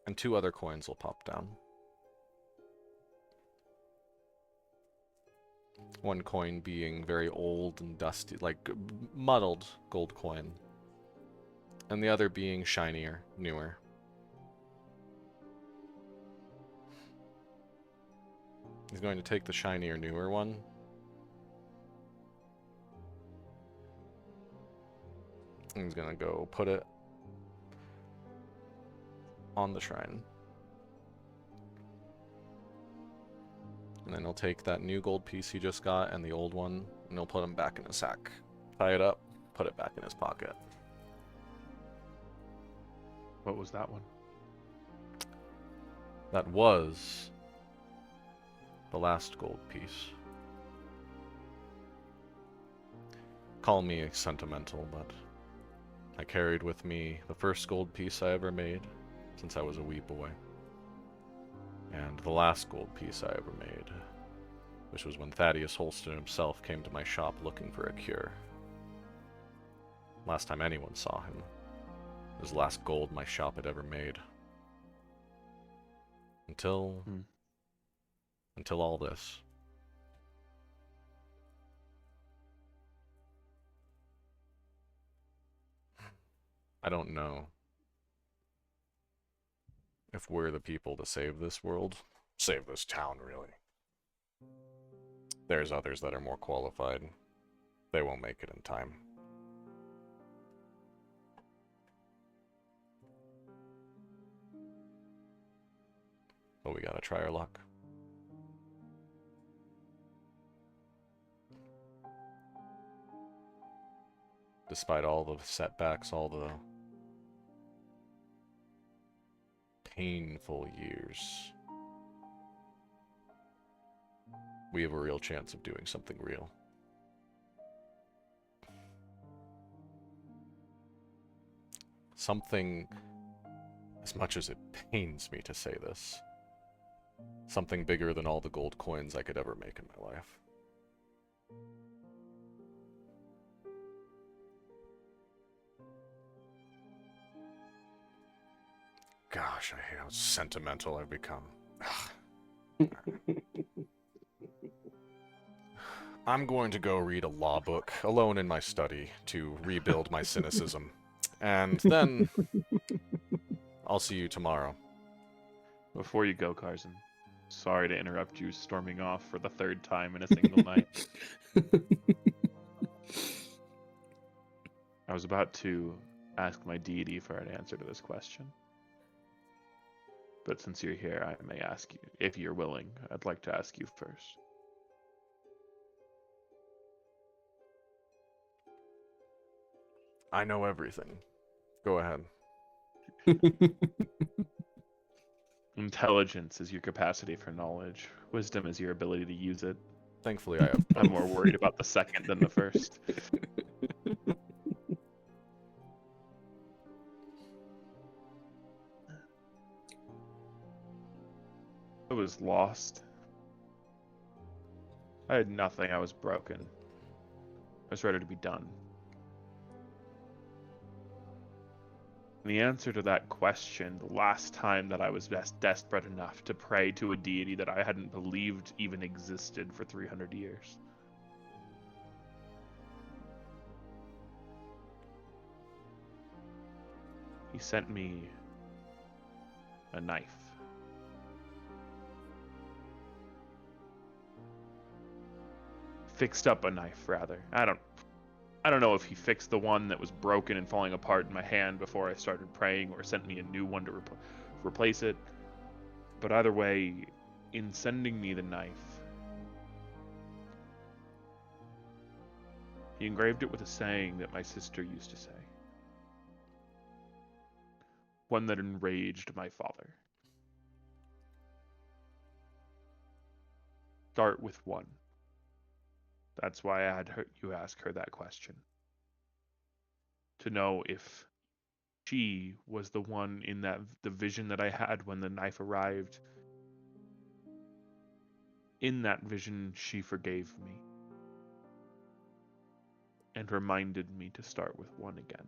and 2 other coins will pop down. One coin being very old and dusty, like muddled gold coin, and the other being shinier, newer. He's going to take the shinier, newer one. And he's going to go put it on the shrine. And then he'll take that new gold piece he just got and the old one, and he'll put them back in his sack. Tie it up, put it back in his pocket. What was that one? That was the last gold piece. Call me sentimental, but I carried with me the first gold piece I ever made since I was a wee boy. And the last gold piece I ever made, which was when Thaddeus Holston himself came to my shop looking for a cure. Last time anyone saw him. It was the last gold my shop had ever made. Until all this. I don't know if we're the people to save this world. Save this town, really. There's others that are more qualified. They won't make it in time. But we gotta try our luck. Despite all the setbacks, all the painful years, we have a real chance of doing something real. Something, as much as it pains me to say this, something bigger than all the gold coins I could ever make in my life. Gosh, I hate how sentimental I've become. I'm going to go read a law book alone in my study to rebuild my cynicism. And then I'll see you tomorrow. Before you go, Carson, sorry to interrupt you storming off for the third time in a single night. I was about to ask my deity for an answer to this question. But since you're here, I may ask you, if you're willing, I'd like to ask you first. I know everything. Go ahead. Intelligence is your capacity for knowledge. Wisdom is your ability to use it. Thankfully, I have both. I'm more worried about the second than the first. I was lost. I had nothing. I was broken. I was ready to be done. And the answer to that question, the last time that I was desperate enough to pray to a deity that I hadn't believed even existed for 300 years. He sent me a knife. Fixed up a knife, rather. I don't know if he fixed the one that was broken and falling apart in my hand before I started praying, or sent me a new one to replace it. But either way, in sending me the knife, he engraved it with a saying that my sister used to say. One that enraged my father. Start with one. That's why I had you ask her that question. To know if she was the one in the vision that I had when the knife arrived. In that vision, she forgave me and reminded me to start with one again.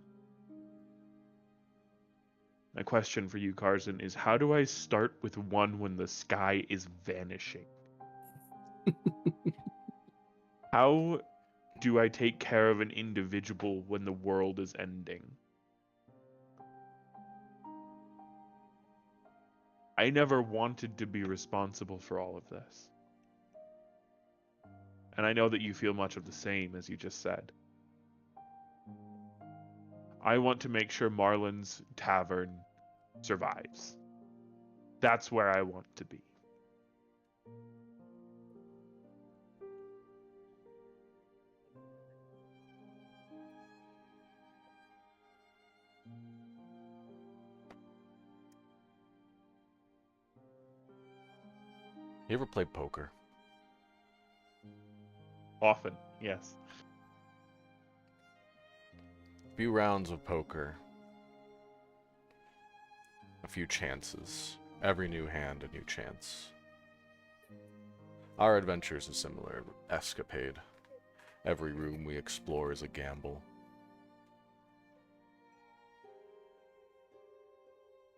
My question for you, Carson, is how do I start with one when the sky is vanishing? How do I take care of an individual when the world is ending? I never wanted to be responsible for all of this. And I know that you feel much of the same, as you just said. I want to make sure Marlin's Tavern survives. That's where I want to be. You ever play poker? Often, yes. A few rounds of poker. A few chances. Every new hand a new chance. Our adventure is a similar escapade. Every room we explore is a gamble.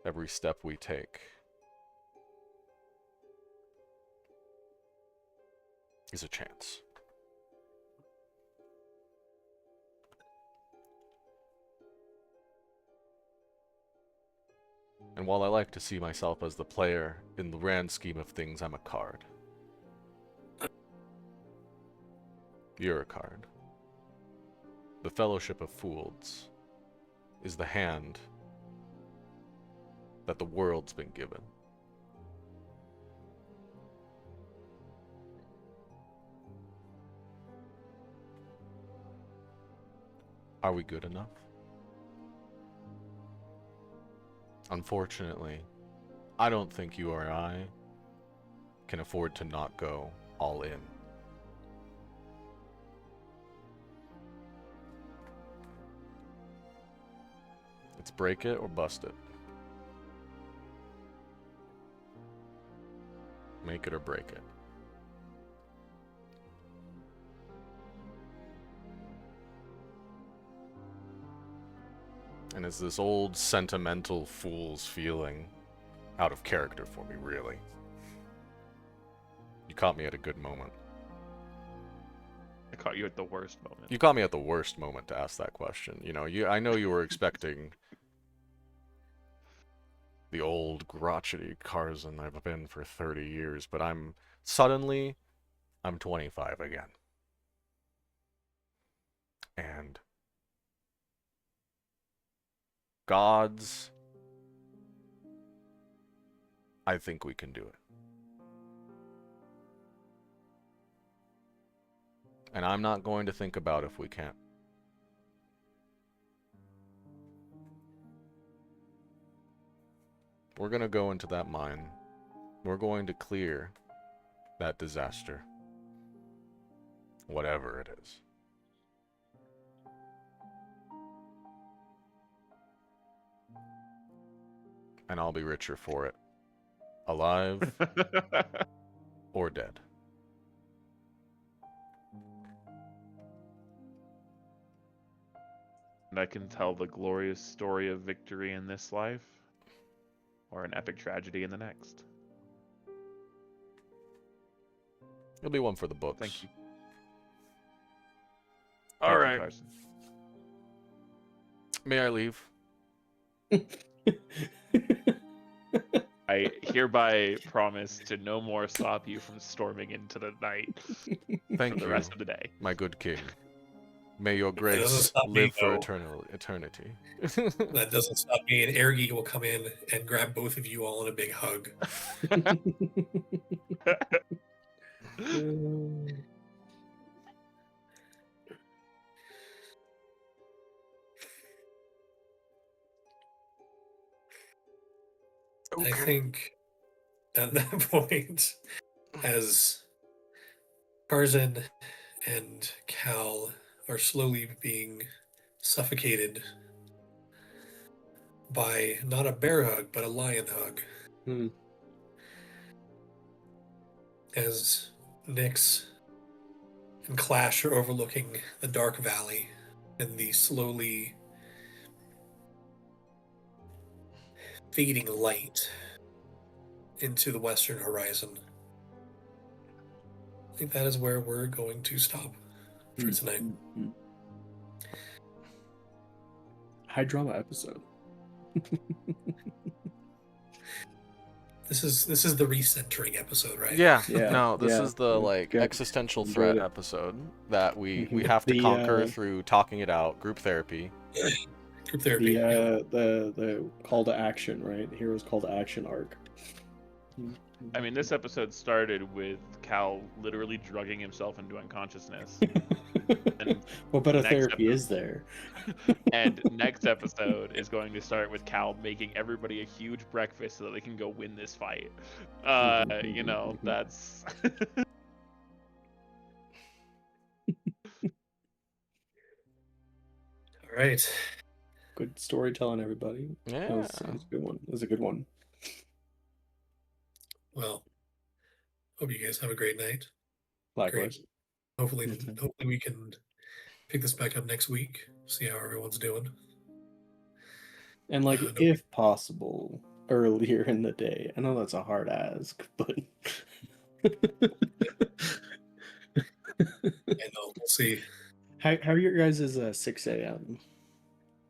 Every step we take is a chance. And while I like to see myself as the player, in the grand scheme of things, I'm a card. You're a card. The Fellowship of Fools is the hand that the world's been given. Are we good enough? Unfortunately, I don't think you or I can afford to not go all in. It's break it or bust it. Make it or break it. And it's this old sentimental fool's feeling. Out of character for me, really. You caught me at a good moment. I caught you at the worst moment. You caught me at the worst moment to ask that question. You know, I know you were expecting the old crotchety Tarzan I've been for 30 years, but I'm 25 again. And gods, I think we can do it. And I'm not going to think about if we can't. We're going to go into that mine. We're going to clear that disaster. Whatever it is. And I'll be richer for it. Alive or dead. And I can tell the glorious story of victory in this life, or an epic tragedy in the next. It'll be one for the books. Thank you. All Thank you, right. Carson. May I leave? I hereby promise to no more stop you from storming into the night Thank for the you, rest of the day. my good king. May your doesn't grace stop me, live for though. eternity. That doesn't stop me, and Ergi will come in and grab both of you all in a big hug. I think at that point, as Tarzan and Cal are slowly being suffocated by not a bear hug, but a lion hug, Hmm. as Nyx and Clash are overlooking the dark valley and the slowly fading light into the western horizon. I think that is where we're going to stop for tonight. High drama episode. This is the recentering episode, right? Yeah, Yeah, no, this yeah, is the like good. existential Enjoyed threat it. episode that we Mhm. have to The, conquer through talking it out, group therapy. Group therapy. The call to action, right? Hero's call to action arc. I mean, this episode started with Cal literally drugging himself into unconsciousness. And what better next therapy episode- is there? And next episode is going to start with Cal making everybody a huge breakfast so that they can go win this fight. You know, that's All right. Good storytelling, everybody. Yeah. That was a good one. It was a good one. Well, hope you guys have a great night. Likewise. Hopefully, Mhm. hopefully we can pick this back up next week. See how everyone's doing. And like, no- if possible, earlier in the day. I know that's a hard ask, but And we'll see. how are your guys' 6 a.m.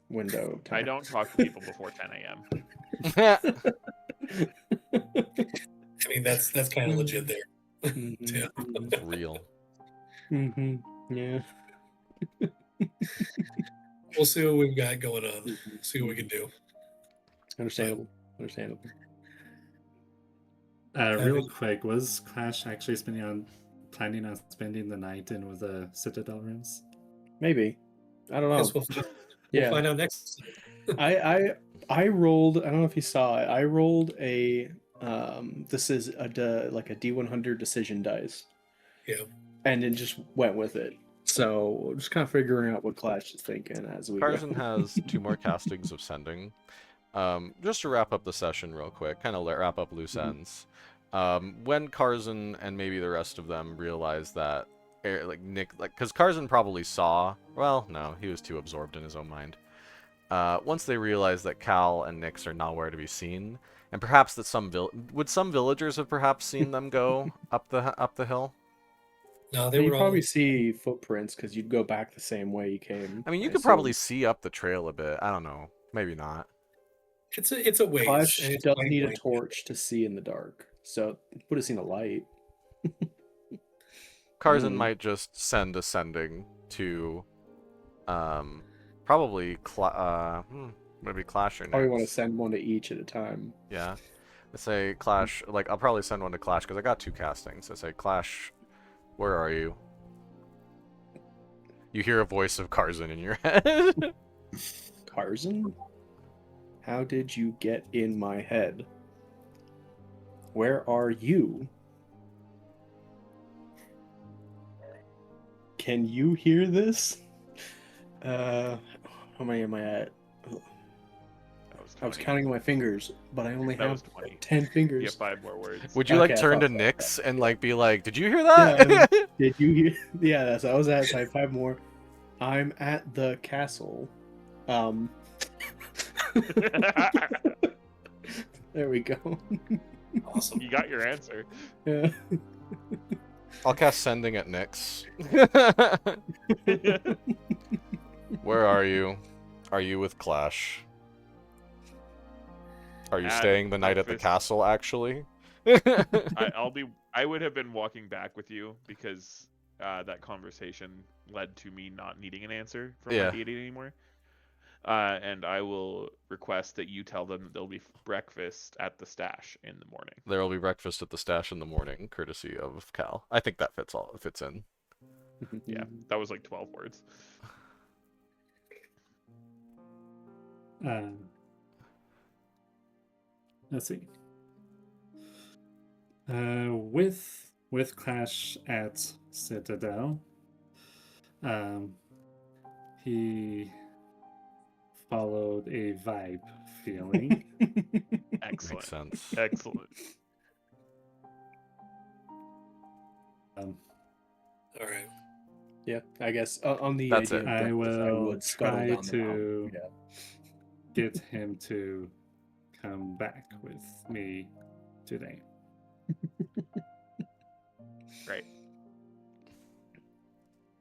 window? I time? don't talk to people before 10 a.m. I mean, that's kind of legit there. Mhm, Yeah. It's real. Yeah. We'll see what we've got going on. See what we can do. Understandable. Understandable. Real quick, was Clash actually planning on spending the night in with the Citadel rooms? Maybe. I don't know. Guess we'll Yeah. find out next. I rolled. I don't know if you saw it. I rolled a. This is like a D100 decision dice. Yeah. And then just went with it. So just kind of figuring out what Clash is thinking as we Tarzan go. has 2 more castings of sending. Just to wrap up the session real quick, kind of wrap up loose ends. When Tarzan and maybe the rest of them realize that, Nick, because Tarzan probably saw. Well, no, he was too absorbed in his own mind. Once they realize that Cal and Nyx are nowhere to be seen, and perhaps that some villagers have perhaps seen them go up the hill. No, they You were all. probably see footprints because you'd go back the same way you came. I mean, you could assume. probably see up the trail a bit. I don't know. Maybe not. It's a ways. Clash and it's does quite need a blank. torch to see in the dark, so would have seen a light. Tarzan might just send a sending to, probably maybe Clash or Probably want to Nyx. send one to each at a time. Yeah. Let's say Clash. Like, I'll probably send one to Clash because I got 2 castings. I say, Clash, where are you? You hear a voice of Tarzan in your head. Tarzan? How did you get in my head? Where are you? Can you hear this? How many am I at? I was counting my fingers, but I only That have was 20. 10 fingers. You have 5 more words. Would you like Okay, I turn to thought so, Nyx and like be like, "Did you hear that?" Yeah, did you hear? Yeah, that's I was at. So I have 5 more. I'm at the castle. There we go. Awesome. You got your answer. Yeah. I'll cast sending at Nyx. Where are you? Are you with Clash? Are you At staying the night at the breakfast. castle, actually? I would have been walking back with you because that conversation led to me not needing an answer from Yeah. my deity anymore. And I will request that you tell them that there'll be breakfast at the stash in the morning. There will be breakfast at the stash in the morning, courtesy of Cal. I think that fits in. Yeah, that was like 12 words. Let's see. With Clash at Citadel, he followed a vibe feeling. Excellent. Makes sense. Excellent. All right. Yeah, I guess on the That's idea it. of I breakfast, I will would scuttle try down the to mountain. get him to come back with me today. Great.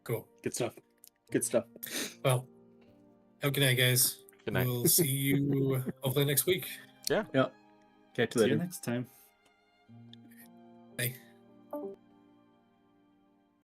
Cool. Good stuff. Good stuff. Well, have a good night, guys. Good night. We'll see you hopefully next week. Catch you See you later. next time. Bye.